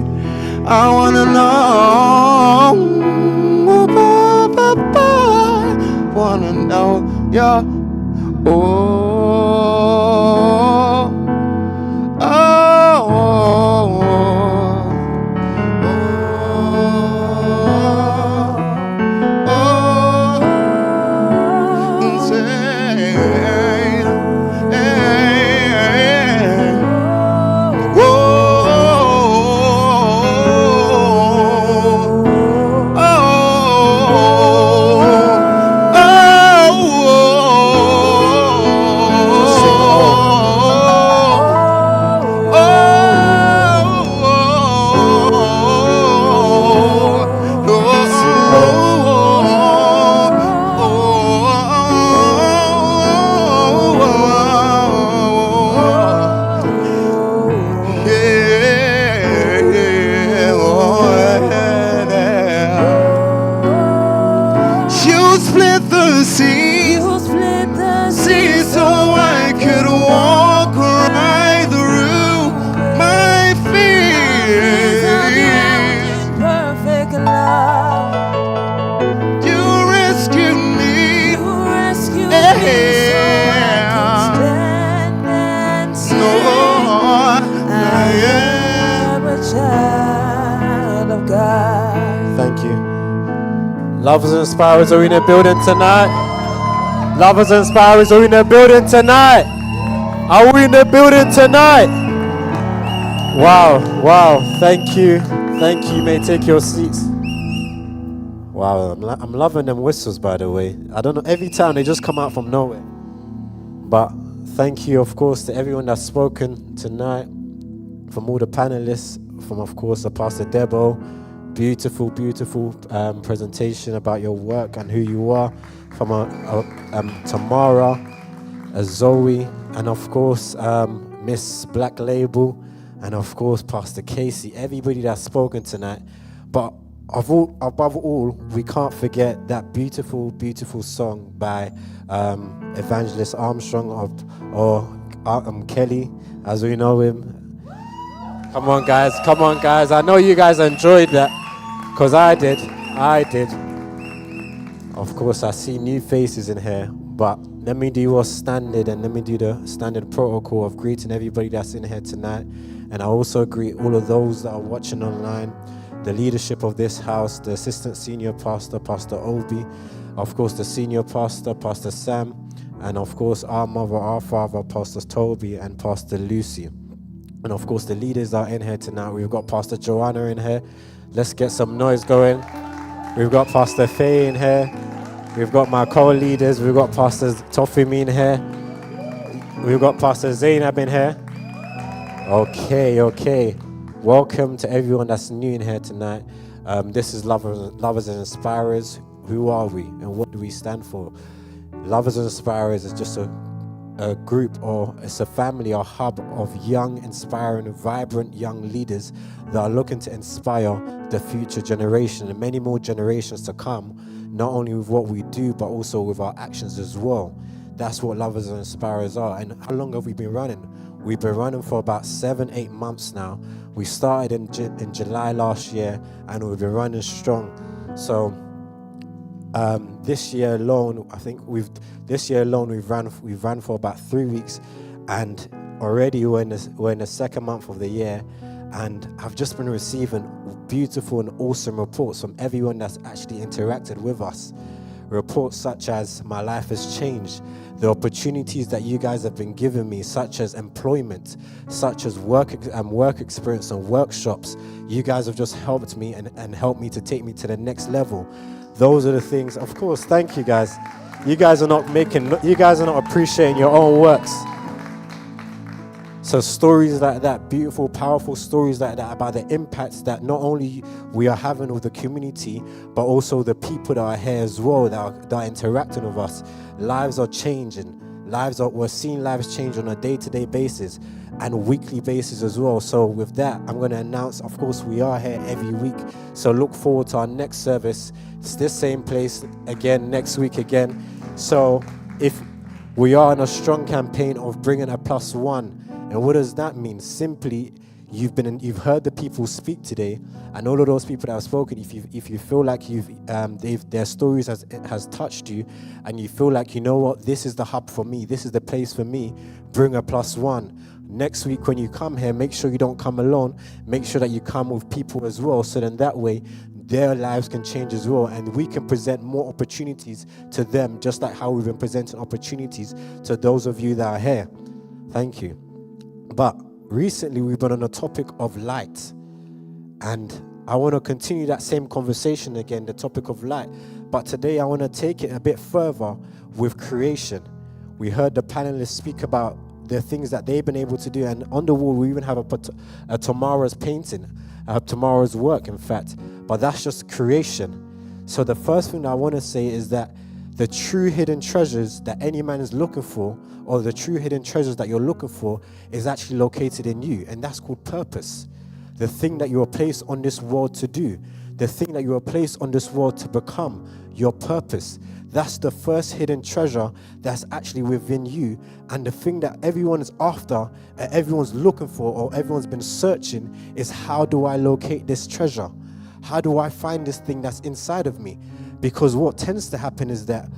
[SPEAKER 11] I wanna know. Wanna know your. Oh, oh, oh,
[SPEAKER 12] Lovers and Inspirers are in the building tonight. Lovers and Inspirers are in the building tonight. Are we in the building tonight? Wow, wow, thank you. Thank you, may take your seats. Wow, I'm loving them whistles, by the way. I don't know, every time they just come out from nowhere. But thank you, of course, to everyone that's spoken tonight, from all the panelists, from, of course, the Pastor Debo. Beautiful, beautiful presentation about your work and who you are. From Tamara, Zoe, and of course Miss Black Label, and of course Pastor Casey. Everybody that's spoken tonight. But above all, we can't forget that beautiful, beautiful song by Evangelist Armstrong or Kelly, as we know him. Come on, guys. Come on, guys. I know you guys enjoyed that, because I did. Of course, I see new faces in here, but let me do what's standard, and let me do the standard protocol of greeting everybody that's in here tonight. And I also greet all of those that are watching online, the leadership of this house, the assistant senior pastor, Pastor Obi, of course, the senior pastor, Pastor Sam, And of course, our mother, our father, Pastor Toby and Pastor Lucy. And of course, the leaders are in here tonight. We've got Pastor Joanna in here. Let's get some noise going. We've got Pastor Faye in here. We've got my co-leaders. We've got Pastor Tofimi in here. We've got Pastor Zainab in here. Okay. Welcome to everyone that's new in here tonight. This is Lovers and Inspirers. Who are we and what do we stand for? Lovers and Inspirers is just a group, or it's a family or hub of young, inspiring, vibrant young leaders that are looking to inspire the future generation and many more generations to come, not only with what we do, but also with our actions as well. That's what Lovers and Inspirers are. And how long have we been running? We've been running for about 7-8 months now. We started in July last year, and we've been running strong. So this year alone, we've ran for about 3 weeks, and already we're in the second month of the year, and I've just been receiving beautiful and awesome reports from everyone that's actually interacted with us. Reports such as my life has changed, the opportunities that you guys have been giving me, such as employment, such as work experience and workshops. You guys have just helped me and helped me to take me to the next level. Those are the things. Of course, thank you guys. You guys are not appreciating your own works. So stories like that, beautiful, powerful stories like that about the impacts that not only we are having with the community, but also the people that are here as well, that are interacting with us. Lives are changing. We're seeing lives change on a day-to-day basis and weekly basis as well. So with that, I'm going to announce, of course, we are here every week. So look forward to our next service. It's this same place again, next week again. So if we are on a strong campaign of bringing a +1, and what does that mean? Simply, you've heard the people speak today, and all of those people that have spoken, if you feel like their stories has touched you, and you feel like, you know what, this is the hub for me, this is the place for me, bring a +1. Next week when you come here, make sure you don't come alone. Make sure that you come with people as well, so then that way their lives can change as well, and we can present more opportunities to them, just like how we've been presenting opportunities to those of you that are here. Thank you. But recently we've been on the topic of light, and I want to continue that same conversation again, the topic of light. But today I want to take it a bit further with creation. We heard the panelists speak about the things that they've been able to do, and on the wall we even have a Tamara's painting, Tamara's work in fact, but that's just creation. So the first thing that I want to say is that the true hidden treasures that any man is looking for, or the true hidden treasures that you're looking for, is actually located in you, and that's called purpose. The thing that you are placed on this world to do, the thing that you are placed on this world to become, your purpose. That's the first hidden treasure that's actually within you, and the thing that everyone is after, everyone's looking for, or everyone's been searching, is how do I locate this treasure? How do I find this thing that's inside of me? Because what tends to happen is that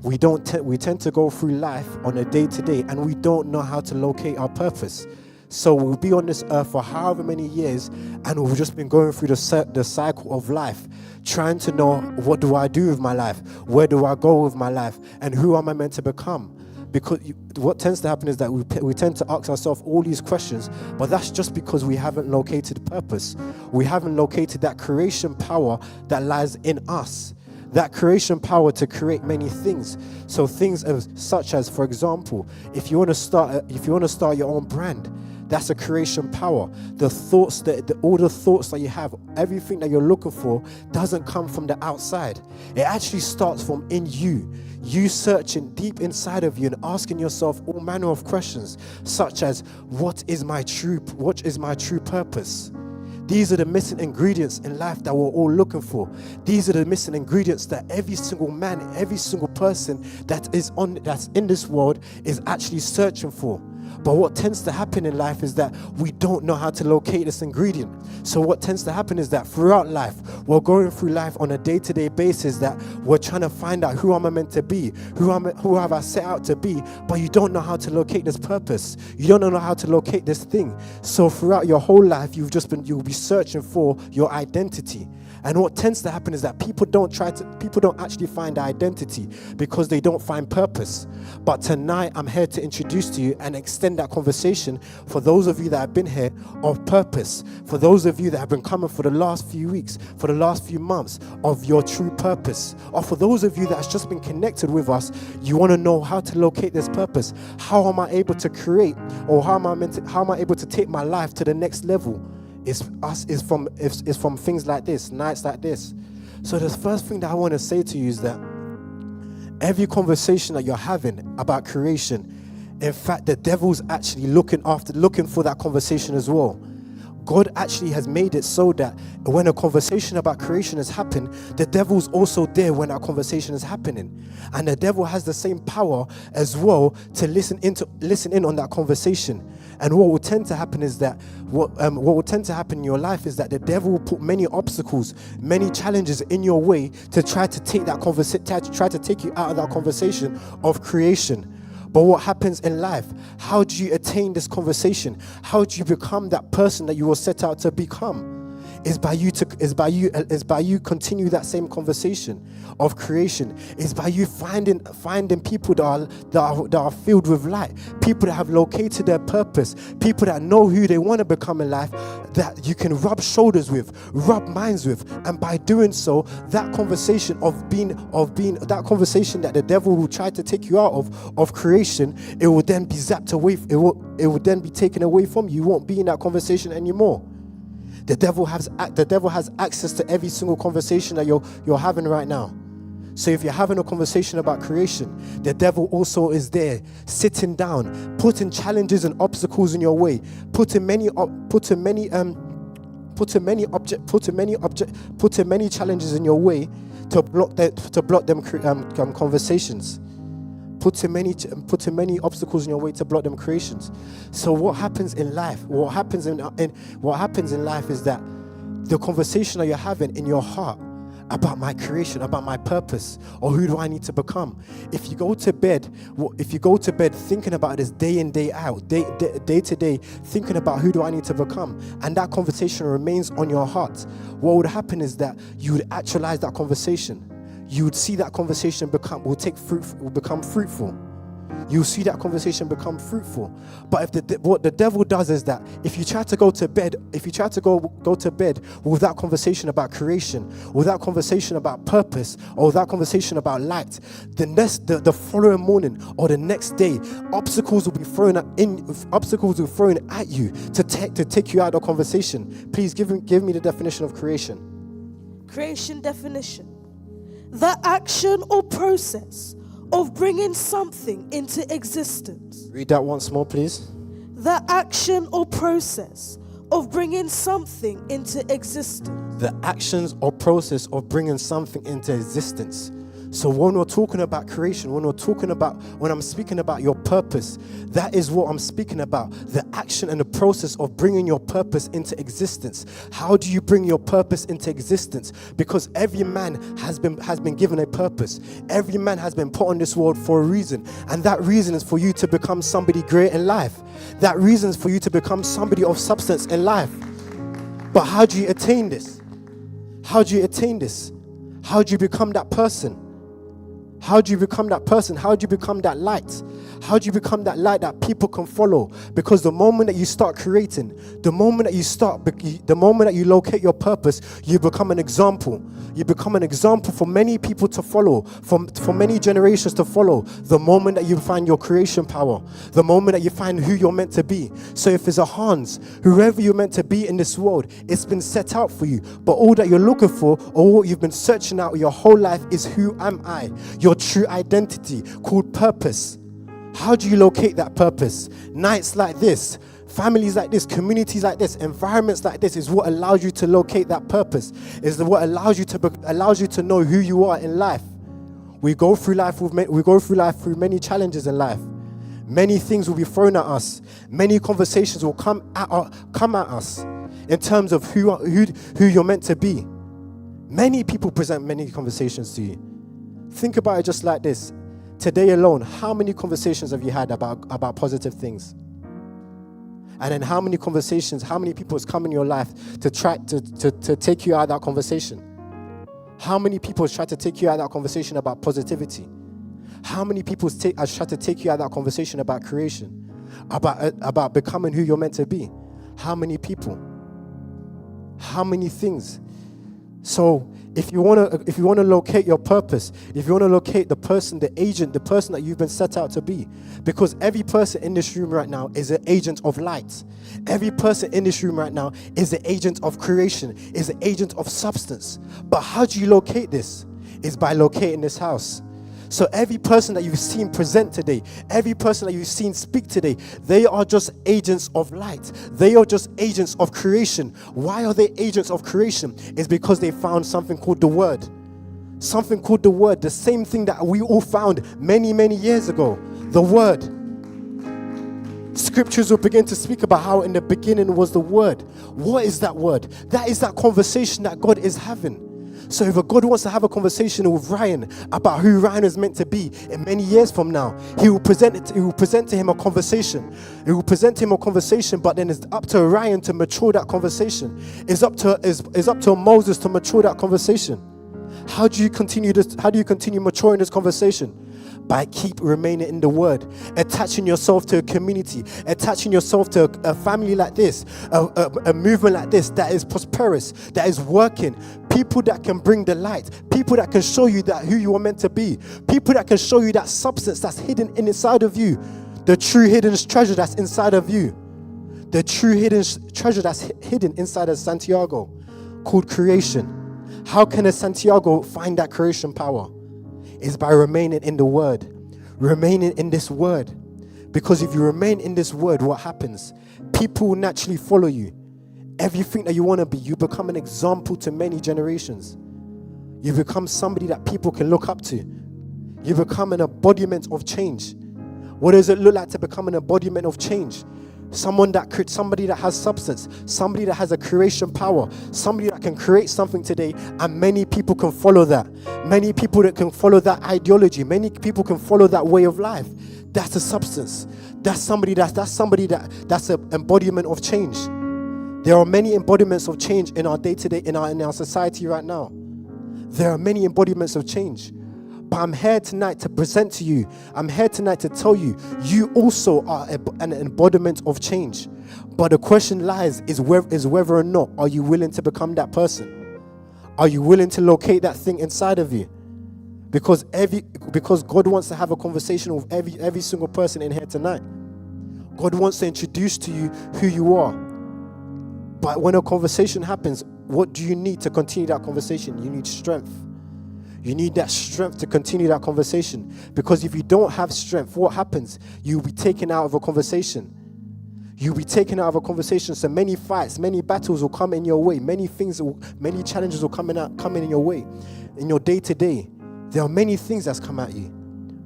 [SPEAKER 12] we tend to go through life on a day-to-day, and we don't know how to locate our purpose. So we'll be on this earth for however many years, and we've just been going through the cycle of life, trying to know, what do I do with my life? Where do I go with my life? And who am I meant to become? Because what tends to happen is that we tend to ask ourselves all these questions, but that's just because we haven't located purpose. We haven't located that creation power that lies in us. That creation power to create many things. So things such as, for example, if you want to start your own brand, that's a creation power. All the thoughts that you have, everything that you're looking for, doesn't come from the outside. It actually starts from in you. You searching deep inside of you and asking yourself all manner of questions, such as, what is my true purpose? These are the missing ingredients in life that we're all looking for. These are the missing ingredients that every single man, every single person that's in this world is actually searching for. But what tends to happen in life is that we don't know how to locate this ingredient. So what tends to happen is that throughout life, we're going through life on a day-to-day basis that we're trying to find out who am I meant to be, who have I set out to be, but you don't know how to locate this purpose. You don't know how to locate this thing. So throughout your whole life, you'll be searching for your identity. And what tends to happen is that people don't actually find identity because they don't find purpose. But tonight, I'm here to introduce to you and extend that conversation for those of you that have been here of purpose, for those of you that have been coming for the last few weeks, for the last few months of your true purpose, or for those of you that has just been connected with us, you want to know how to locate this purpose. How am I able to create, or how am I able to take my life to the next level? Is from things like this, nights like this. So the first thing that I want to say to you is that every conversation that you're having about creation, in fact, the devil's actually looking for that conversation as well. God actually has made it so that when a conversation about creation has happened, the devil's also there when that conversation is happening. And the devil has the same power as well to listen in on that conversation. And what will tend to happen is that what will tend to happen in your life is that the devil will put many obstacles, many challenges in your way to try to take that try to take you out of that conversation of creation. But what happens in life? How do you attain this conversation? How do you become that person that you were set out to become? Is by you continue that same conversation of creation. Is by you finding people that are filled with light, people that have located their purpose, people that know who they want to become in life, that you can rub shoulders with, rub minds with, and by doing so, that conversation that conversation that the devil will try to take you out of creation, it will then be zapped away. It will then be taken away from you. You won't be in that conversation anymore. The devil has access to every single conversation that you're having right now. So if you're having a conversation about creation, the devil also is there, sitting down, putting challenges and obstacles in your way, putting many challenges in your way to block them conversations. Putting many obstacles in your way to block them creations. So what happens in life? What happens in life is that the conversation that you're having in your heart about my creation, about my purpose, or who do I need to become? If you go to bed thinking about this day in, day out, day to day, thinking about who do I need to become, and that conversation remains on your heart, what would happen is that you would actualize that conversation. You would see that conversation become fruitful. You'll see that conversation become fruitful. But what the devil does is that if you try to go to bed with that conversation about creation, with that conversation about purpose, or with that conversation about light, the following morning or the next day, obstacles will be thrown at you to take you out of the conversation. Please give me the definition of creation.
[SPEAKER 13] Creation definition: the action or process of bringing something into existence.
[SPEAKER 12] Read that once more, please.
[SPEAKER 13] The action or process of bringing something into existence.
[SPEAKER 12] The actions or process of bringing something into existence. So when we're talking about creation, when I'm speaking about your purpose, that is what I'm speaking about. The action and the process of bringing your purpose into existence. How do you bring your purpose into existence? Because every man has been given a purpose. Every man has been put on this world for a reason. And that reason is for you to become somebody great in life. That reason is for you to become somebody of substance in life. But how do you attain this? How do you attain this? How do you become that person? How do you become that person? How do you become that light? How do you become that light that people can follow? Because the moment that you start creating, the moment that you locate your purpose, you become an example. You become an example for many people to follow, for many generations to follow. The moment that you find your creation power, the moment that you find who you're meant to be. So if it's a Hans, whoever you're meant to be in this world, it's been set out for you. But all that you're looking for, or what you've been searching out your whole life, is who am I? Your true identity, called purpose. How do you locate that purpose? Nights like this, families like this, communities like this, environments like this is what allows you to locate that purpose. Is what allows you to know who you are in life. We go through life through many challenges in life, Many things will be thrown at us. Many conversations will come at us in terms of who you're meant to be. Many people present many conversations to you. Think about it just like this. Today alone, how many conversations have you had about positive things? And then how many conversations, how many people has come in your life to try to take you out of that conversation? How many people has tried to take you out of that conversation about positivity? How many people has tried to take you out of that conversation about creation? About becoming who you're meant to be? How many people? How many things? So if you want to locate your purpose, if you want to locate the person, the agent, the person that you've been set out to be, because every person in this room right now is an agent of light. Every person in this room right now is an agent of creation, is an agent of substance. But how do you locate this? Is by locating this house. So every person that you've seen present today, every person that you've seen speak today, they are just agents of light. They are just agents of creation. Why are they agents of creation? It's because they found something called the Word. Something called the Word. The same thing that we all found many, many years ago. The Word. Scriptures will begin to speak about how in the beginning was the Word. What is that Word? That is that conversation that God is having. So if God wants to have a conversation with Ryan about who Ryan is meant to be in many years from now, he will present to him a conversation. He will present to him a conversation, but then it's up to Ryan to mature that conversation. It's up to Moses to mature that conversation. How do you continue maturing this conversation? By keep remaining in the Word, attaching yourself to a community, attaching yourself to a family like this, a movement like this that is prosperous, that is working. People that can bring the light, people that can show you that who you are meant to be, people that can show you that substance that's hidden inside of you, the true hidden treasure that's inside of you, the true hidden treasure that's hidden inside of Santiago, called creation. How can a Santiago find that creation power? Is by remaining in the Word, remaining in this Word. Because if you remain in this Word, what happens? People will naturally follow you. Everything that you want to be, you become an example to many generations. You become somebody that people can look up to. You become an embodiment of change. What does it look like to become an embodiment of change? Somebody that has substance, somebody that has a creation power, somebody that can create something today, and many people can follow that. Many people that can follow that ideology, many people can follow that way of life. That's a substance. That's an embodiment of change. There are many embodiments of change in our day-to-day, in our society right now. There are many embodiments of change. But I'm here tonight to present to you, I'm here tonight to tell you, you also are an embodiment of change. But the question lies is whether or not are you willing to become that person? Are you willing to locate that thing inside of you? Because God wants to have a conversation with every single person in here tonight. God wants to introduce to you who you are. But when a conversation happens, what do you need to continue that conversation? You need strength. You need that strength to continue that conversation. Because if you don't have strength, what happens? You'll be taken out of a conversation. You'll be taken out of a conversation. So many fights, many battles will come in your way. Many challenges will come in your way. In your day-to-day, there are many things that's come at you.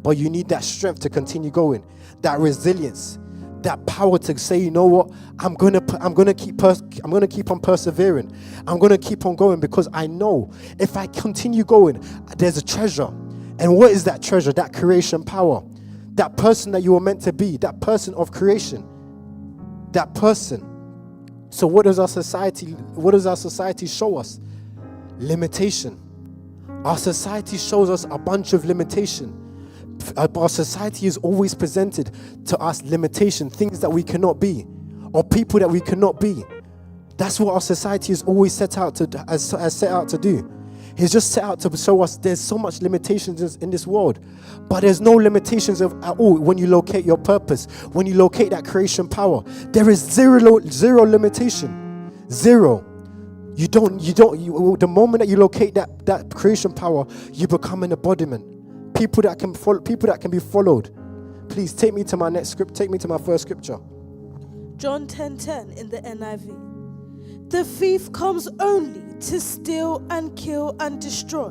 [SPEAKER 12] But you need that strength to continue going. That resilience. That power to say, you know what, I'm gonna keep on persevering. I'm gonna keep on going because I know if I continue going, there's a treasure. And what is that treasure? That creation power. That person that you were meant to be. That person of creation. That person. So what does our society show us? Limitation. Our society shows us a bunch of limitation. Our society is always presented to us limitation, things that we cannot be, or people that we cannot be. That's what our society is always set out to do. He's just set out to show us there's so much limitations in this world, but there's no limitations at all when you locate your purpose, when you locate that creation power. There is zero limitation, zero. The moment that you locate that creation power, you become an embodiment. People that can be followed. Please take me to my next script. Take me to my first scripture.
[SPEAKER 13] John 10:10 in the NIV. The thief comes only to steal and kill and destroy.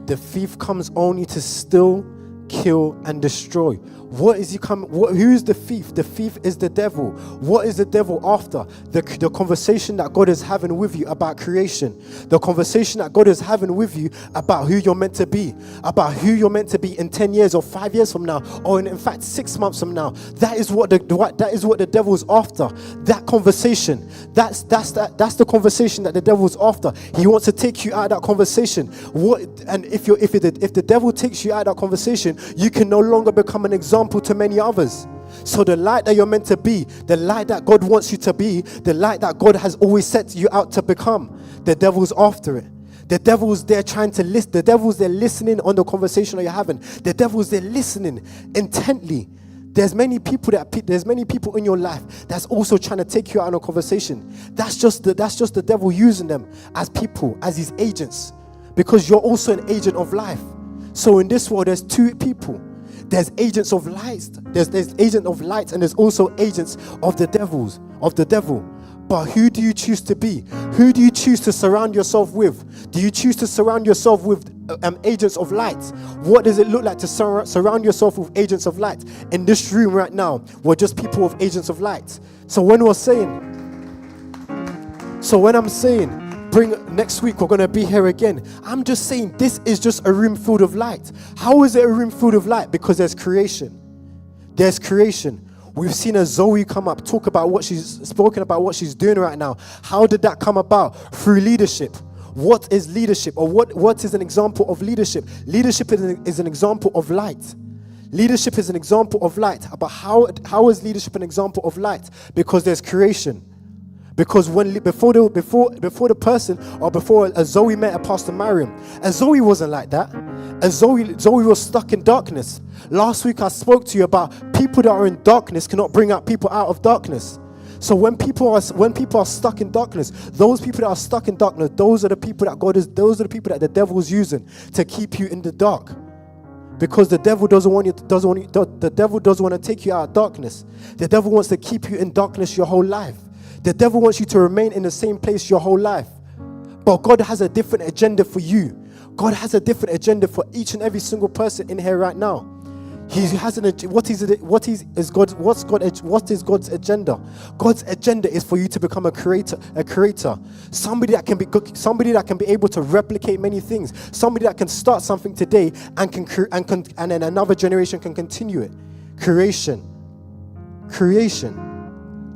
[SPEAKER 12] The thief comes only to steal, kill, and destroy. What is he coming? Who is the thief? The thief is the devil. What is the devil after? The conversation that God is having with you about creation. The conversation that God is having with you about who you're meant to be. About who you're meant to be in 10 years or 5 years from now. Or in fact, 6 months from now. That is what the devil's after. That conversation. That's the conversation that the devil's after. He wants to take you out of that conversation. If the devil takes you out of that conversation, you can no longer become an example to many others. So the light that you're meant to be, the light that God wants you to be, the light that God has always set you out to become, the devil's after it. The devil's there trying to listen. The devil's there listening on the conversation that you're having. The devil's there listening intently. There's many people in your life that's also trying to take you out on a conversation. That's just the devil using them as people, as his agents, because you're also an agent of life. So in this world, there's two people. There's agents of light. There's agent of light, and there's also agents of the devil. But who do you choose to be? Who do you choose to surround yourself with? Do you choose to surround yourself with agents of light? What does it look like to surround yourself with agents of light? In this room right now, we're just people with agents of light. So when I'm saying, next week we're going to be here again, I'm just saying this is just a room filled of light. How is it a room filled of light? Because there's creation. There's creation. We've seen a Zoe come up, talk about what she's doing right now. How did that come about? Through leadership. What is leadership? Or what is an example of leadership? Leadership is an example of light. Leadership is an example of light. But how is leadership an example of light? Because there's creation. Because before the person, or before a Zoe met a Pastor Mariam, a Zoe wasn't like that. A Zoe was stuck in darkness. Last week I spoke to you about people that are in darkness cannot bring out people out of darkness. So when people are stuck in darkness, those people that are stuck in darkness, those are the people that the devil is using to keep you in the dark. Because the devil doesn't want to take you out of darkness. The devil wants to keep you in darkness your whole life. The devil wants you to remain in the same place your whole life. But God has a different agenda for you. God has a different agenda for each and every single person in here right now. He has what is God's agenda? God's agenda is for you to become a creator, somebody that can be able to replicate many things, somebody that can start something today and then another generation can continue it. Creation.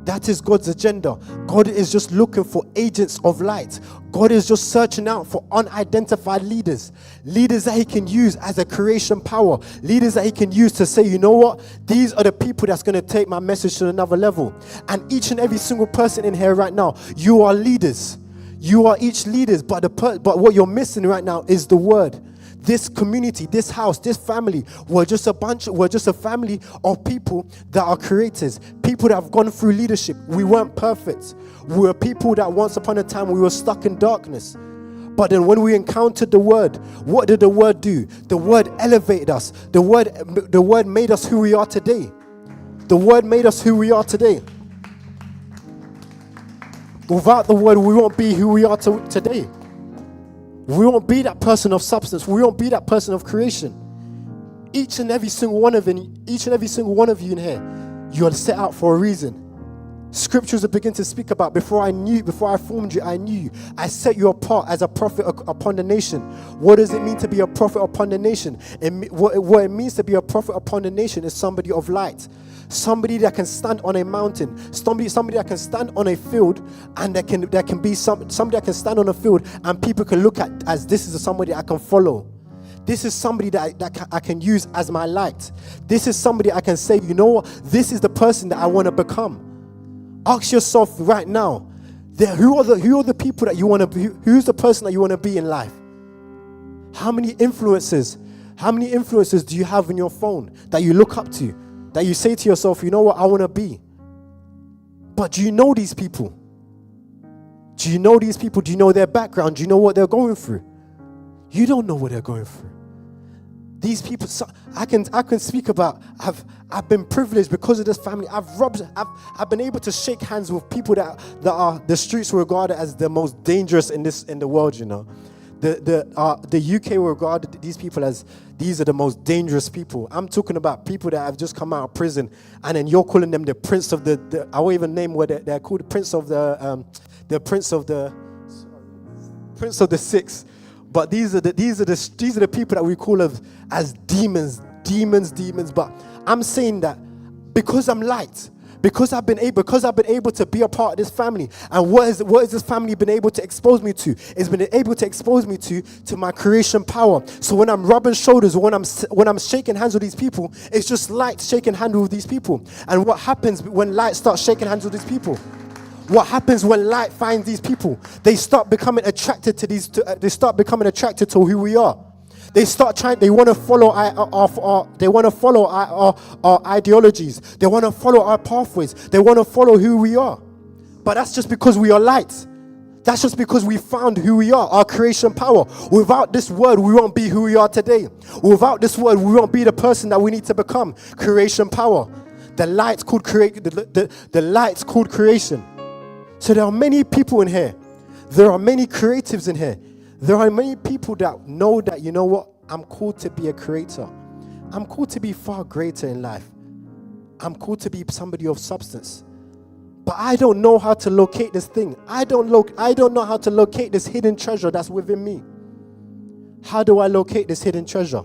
[SPEAKER 12] That is God's agenda. God is just looking for agents of light. God is just searching out for unidentified leaders that he can use as a creation power, leaders that he can use to say, you know what, these are the people that's going to take my message to another level. And each and every single person in here right now, you are leaders. You are each leaders, but what you're missing right now is the word. This community, this house, this family, we're just a family of people that are creators, people that have gone through leadership. We weren't perfect. We were people that once upon a time we were stuck in darkness. But then when we encountered the word, what did the word do? The word elevated us. The word made us who we are today. The word made us who we are today. Without the word, we won't be who we are today. We won't be that person of substance. We won't be that person of creation. Each and every single one of you in here, you are set out for a reason. Scriptures will begin to speak about before I formed you, I knew you. I set you apart as a prophet upon the nation. What does it mean to be a prophet upon the nation? What it means to be a prophet upon the nation is somebody of light. Somebody that can stand on a mountain, somebody that can stand on a field, and somebody that can stand on a field and people can look at as this is somebody I can follow. This is somebody that I can use as my light. This is somebody I can say, you know what, this is the person that I want to become. Ask yourself right now, who are the people that you want to be? Who's the person that you want to be in life? How many influences do you have in your phone that you look up to? That you say to yourself, you know what, I want to be. But do you know these people? Do you know these people? Do you know their background? Do you know what they're going through? You don't know what they're going through. These people, I can speak about, I've been privileged because of this family. I've been able to shake hands with people that are the streets regarded as the most dangerous in the world, you know. the UK will regard these people as these are the most dangerous people. I'm talking about people that have just come out of prison, and then you're calling them the prince of the I won't even name what they're called, prince of the six. But these are the people that we call as demons. But I'm saying that because I'm light, because I've been able to be a part of this family, and what is this family been able to expose me to? It's been able to expose me to my creation power. So when I'm rubbing shoulders, when I'm shaking hands with these people, it's just light shaking hands with these people. And what happens when light starts shaking hands with these people? What happens when light finds these people? They start becoming attracted to they start becoming attracted to who we are. They want to follow our ideologies. They want to follow our pathways. They want to follow who we are. But that's just because we are light. That's just because we found who we are, our creation power. Without this word, we won't be who we are today. Without this word, we won't be the person that we need to become. Creation power. The light's called the light's called creation. So there are many people in here. There are many creatives in here. There are many people that know that, you know what, I'm called to be a creator. I'm called to be far greater in life. I'm called to be somebody of substance. But I don't know how to locate this thing. I don't know how to locate this hidden treasure that's within me. How do I locate this hidden treasure?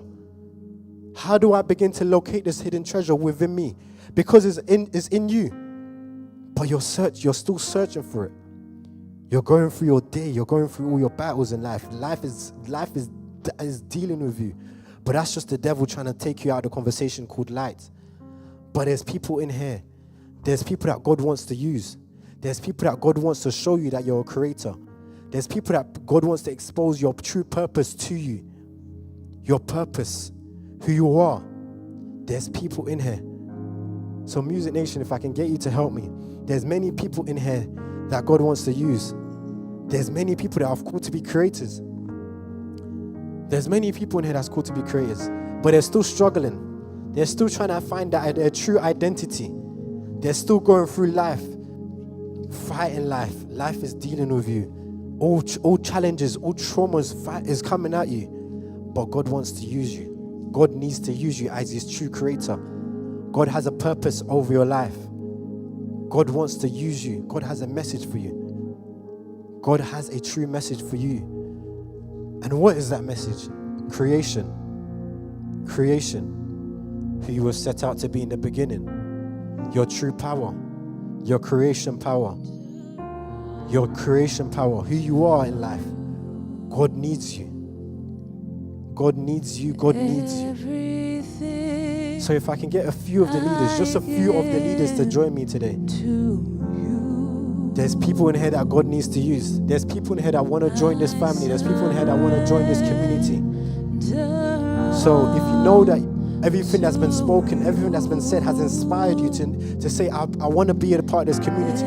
[SPEAKER 12] How do I begin to locate this hidden treasure within me? Because it's in you. But you're still searching for it. You're going through your day. You're going through all your battles in life. Life is dealing with you. But that's just the devil trying to take you out of the conversation called light. But there's people in here. There's people that God wants to use. There's people that God wants to show you that you're a creator. There's people that God wants to expose your true purpose to you. Your purpose. Who you are. There's people in here. So Music Nation, if I can get you to help me. There's many people in here that God wants to use. There's many people that are called to be creators. There's many people in here that's called to be creators, but they're still struggling. They're still trying to find their true identity. They're still going through life, fighting life. Life is dealing with you. All challenges, all traumas is coming at you, but God wants to use you. God needs to use you as His true creator. God has a purpose over your life. God wants to use you. God has a message for you. God has a true message for you. And what is that message? Creation. Creation. Who you were set out to be in the beginning. Your true power. Your creation power. Your creation power. Who you are in life. God needs you. God needs you. God needs you. So if I can get a few of the leaders, just a few of the leaders to join me today. There's people in here that God needs to use. There's people in here that want to join this family. There's people in here that want to join this community. So if you know that everything that's been spoken, everything that's been said has inspired you to say, I want to be a part of this community.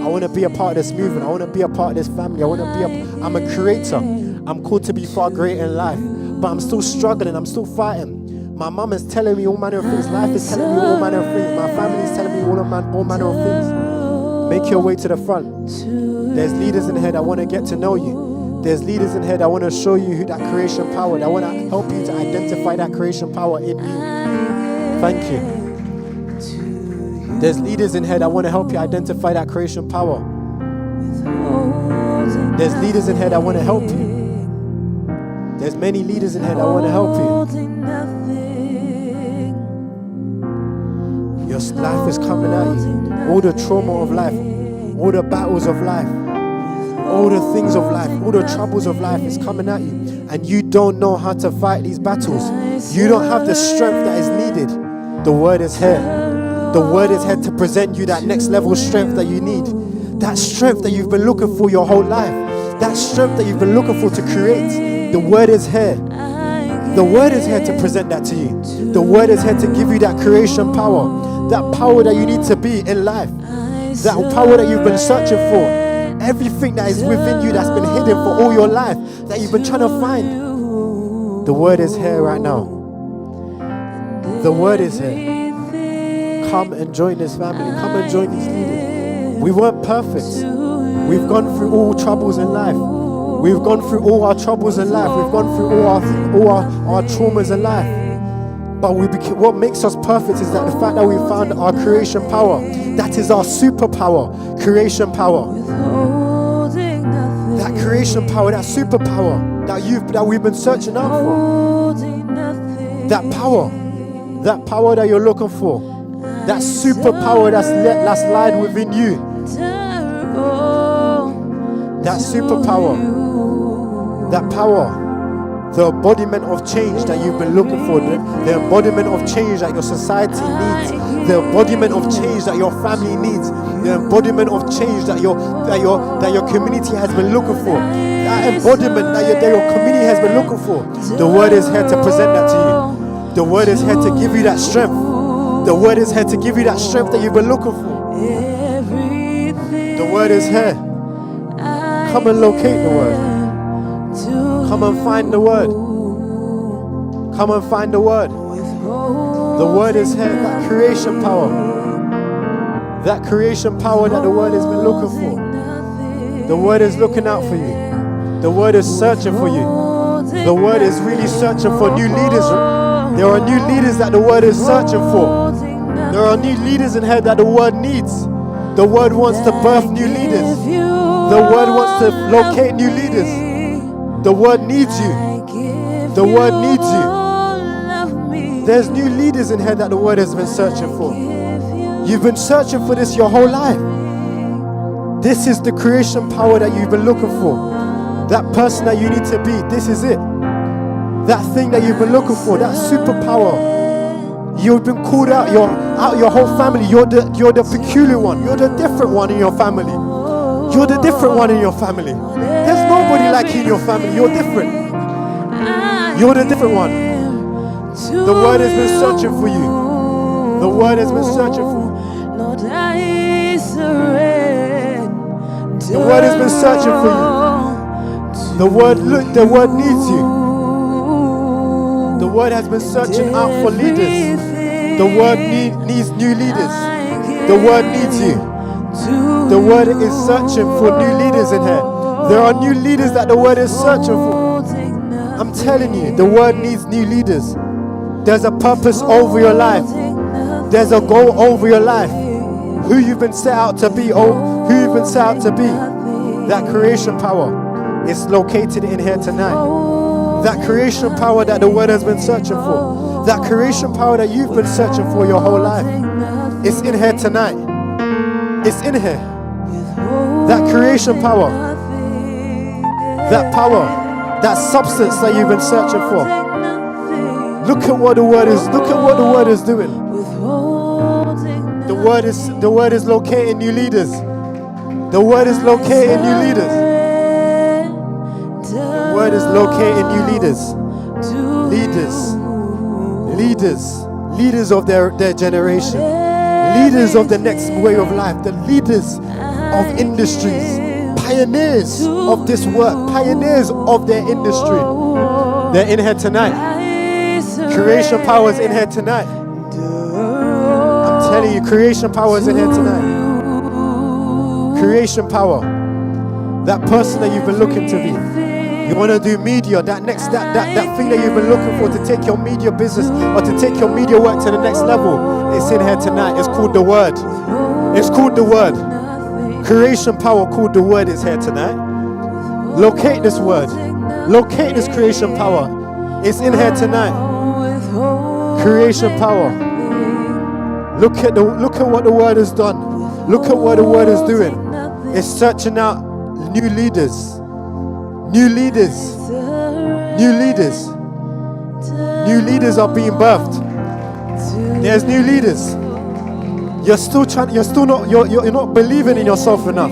[SPEAKER 12] I want to be a part of this movement. I want to be a part of this family. I'm a creator. I'm called to be far greater in life. But I'm still struggling. I'm still fighting. My mom is telling me all manner of things. Life is telling me all manner of things. My family is telling me all manner of things. Make your way to the front. There's leaders in here that want to get to know you. There's leaders in here that want to show you that creation power, that want to help you to identify that creation power in you. Thank you. There's leaders in here that want to help you identify that creation power. There's leaders in here that want to help you. There's many leaders in here that want to help you. Your life is coming at you. All the trauma of life, all the battles of life, all the things of life, all the troubles of life is coming at you. And you don't know how to fight these battles. You don't have the strength that is needed. The word is here. The word is here to present you that next level strength that you need. That strength that you've been looking for your whole life. That strength that you've been looking for to create. The word is here. The word is here to present that to you. The word is here to give you that creation power. That power that you need to be in life. That power that you've been searching for. Everything that is within you that's been hidden for all your life, that you've been trying to find. The word is here right now. The word is here. Come and join this family. Come and join these leaders. We weren't perfect. We've gone through all troubles in life. We've gone through all our troubles in life. We've gone through all our traumas in life. But what makes us perfect is that the fact that we found our creation power. That is our superpower, creation power. That creation power, that superpower that we've been searching out for. That power that you're looking for. That superpower that's lied within you. That superpower, that power, the embodiment of change that you've been looking for, the embodiment of change that your society needs, the embodiment of change that your family needs, the embodiment of change that your community has been looking for, that embodiment that your community has been looking for. The word is here to present that to you. The word is here to give you that strength. The word is here to give you that strength that you've been looking for. The word is here. Come and locate the word. Come and find the word. Come and find the word. The word is here, that creation power. That creation power that the word has been looking for. The word is looking out for you. The word is searching for you. The word is really searching for new leaders. There are new leaders that the word is searching for. There are new leaders in here that the word needs. The word wants to birth new leaders. The word wants to locate new leaders. The word needs you. The word needs you. There's new leaders in here that the word has been searching for. You've been searching for this your whole life. This is the creation power that you've been looking for. That person that you need to be, this is it. That thing that you've been looking for, that superpower. You've been called out your whole family. You're the peculiar one. You're the different one in your family. You're the different one in your family. There's nobody like you in your family. You're different. You're the different one. The word has been searching for you. The word has been searching for you. The word has been searching for you. The word needs you. The word has been searching out for leaders. The word needs new leaders. The word needs you. The word is searching for new leaders in here. There are new leaders that the word is searching for. I'm telling you, the word needs new leaders. There's a purpose over your life. There's a goal over your life. Who you've been set out to be, who you've been set out to be. That creation power is located in here tonight. That creation power that the word has been searching for. That creation power that you've been searching for your whole life. It's in here tonight. It's in here. That creation power. That power. That substance that you've been searching for. Look at what the word is. Look at what the word is doing. The word is locating new leaders. The word is locating new leaders. The word is locating new leaders. Leaders of their generation. Leaders of the next way of life. The leaders of industries. Pioneers of this work. Pioneers of their industry. They're in here tonight. Creation power is in here tonight. I'm telling you, creation power is in here tonight. Creation power. That person that you've been looking to be. You want to do media, that thing that you've been looking for to take your media business or to take your media work to the next level. It's in here tonight. It's called the word. It's called the word. Creation power called the word is here tonight. Locate this word. Locate this creation power. It's in here tonight. Creation power. Look at what the word has done. Look at what the word is doing. It's searching out new leaders. New leaders. New leaders. New leaders are being birthed. There's new leaders. You're not believing in yourself enough.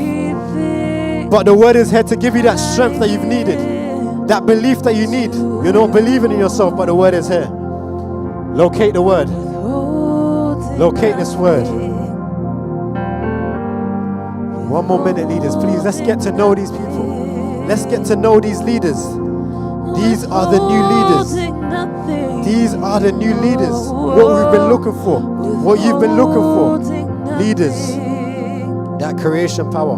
[SPEAKER 12] But the word is here to give you that strength that you've needed. That belief that you need. You're not believing in yourself, but the word is here. Locate the word. Locate this word. One more minute, leaders, please. Let's get to know these people. Let's get to know these leaders. These are the new leaders. These are the new leaders. What we've been looking for. What you've been looking for. Leaders. That creation power.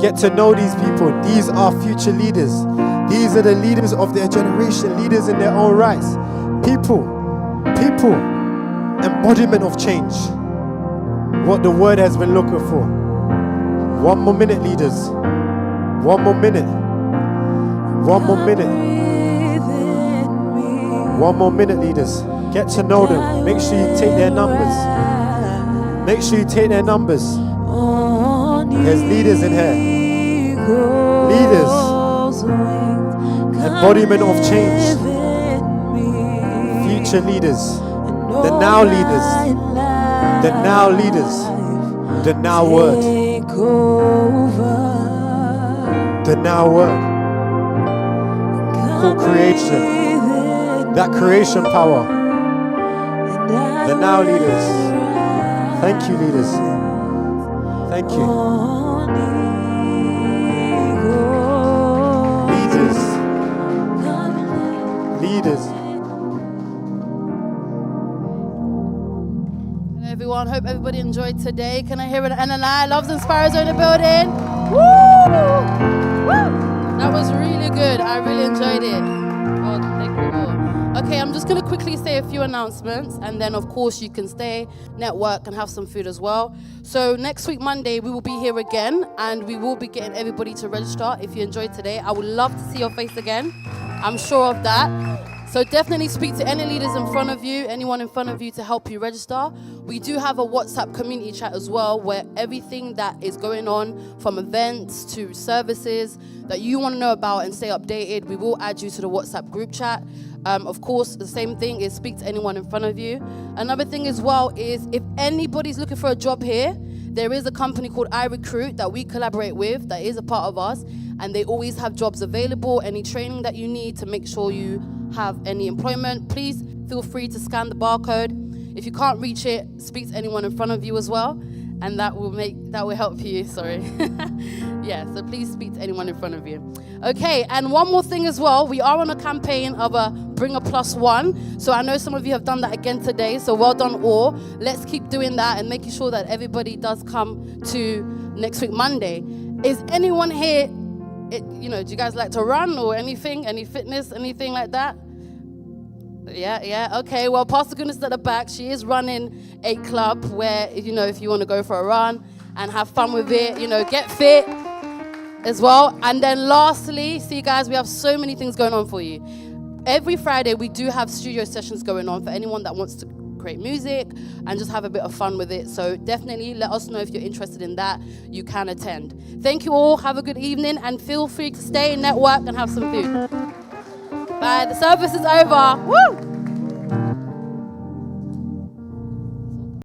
[SPEAKER 12] Get to know these people. These are future leaders. These are the leaders of their generation, leaders in their own rights. People, embodiment of change. What the word has been looking for. 1 more minute, leaders. 1 more minute. 1 more minute. 1 more minute, leaders. Get to know them. Make sure you take their numbers. Make sure you take their numbers. There's leaders in here. Leaders. Embodiment of change. Future leaders. The now leaders. The now leaders. The now word. The now word. Co-creation. That creation power. The now leaders. Thank you, leaders. Thank you. Leaders.
[SPEAKER 14] Hello everyone, hope everybody enjoyed today. Can I hear an NNI? Loves Inspires in the building. Woo! Woo! That was really good. I really enjoyed it. Oh, thank you all. Okay, I'm just going to quickly say a few announcements, and then of course you can stay, network, and have some food as well. So next week, Monday, we will be here again, and we will be getting everybody to register. If you enjoyed today, I would love to see your face again. I'm sure of that. So definitely speak to any leaders in front of you, anyone in front of you to help you register. We do have a WhatsApp community chat as well, where everything that is going on, from events to services that you want to know about and stay updated, we will add you to the WhatsApp group chat. Of course, the same thing is speak to anyone in front of you. Another thing as well is if anybody's looking for a job here, there is a company called iRecruit that we collaborate with that is a part of us, and they always have jobs available, any training that you need to make sure you have any employment. Please feel free to scan the barcode. If you can't reach it, speak to anyone in front of you as well, and that will help you, sorry. Yeah, so please speak to anyone in front of you. Okay, and one more thing as well, we are on a campaign of a Bring a +1. So I know some of you have done that again today, so well done all. Let's keep doing that and making sure that everybody does come to next week, Monday. Is anyone here, do you guys like to run or anything? Any fitness, anything like that? Yeah, okay. Well, Pastor Goodness is at the back. She is running a club where, if you want to go for a run and have fun with it, get fit as well. And then lastly, see guys, we have so many things going on for you. Every Friday, we do have studio sessions going on for anyone that wants to create music and just have a bit of fun with it. So definitely let us know if you're interested in that. You can attend. Thank you all. Have a good evening and feel free to stay, network, and have some food. Bye. The service is over. Woo!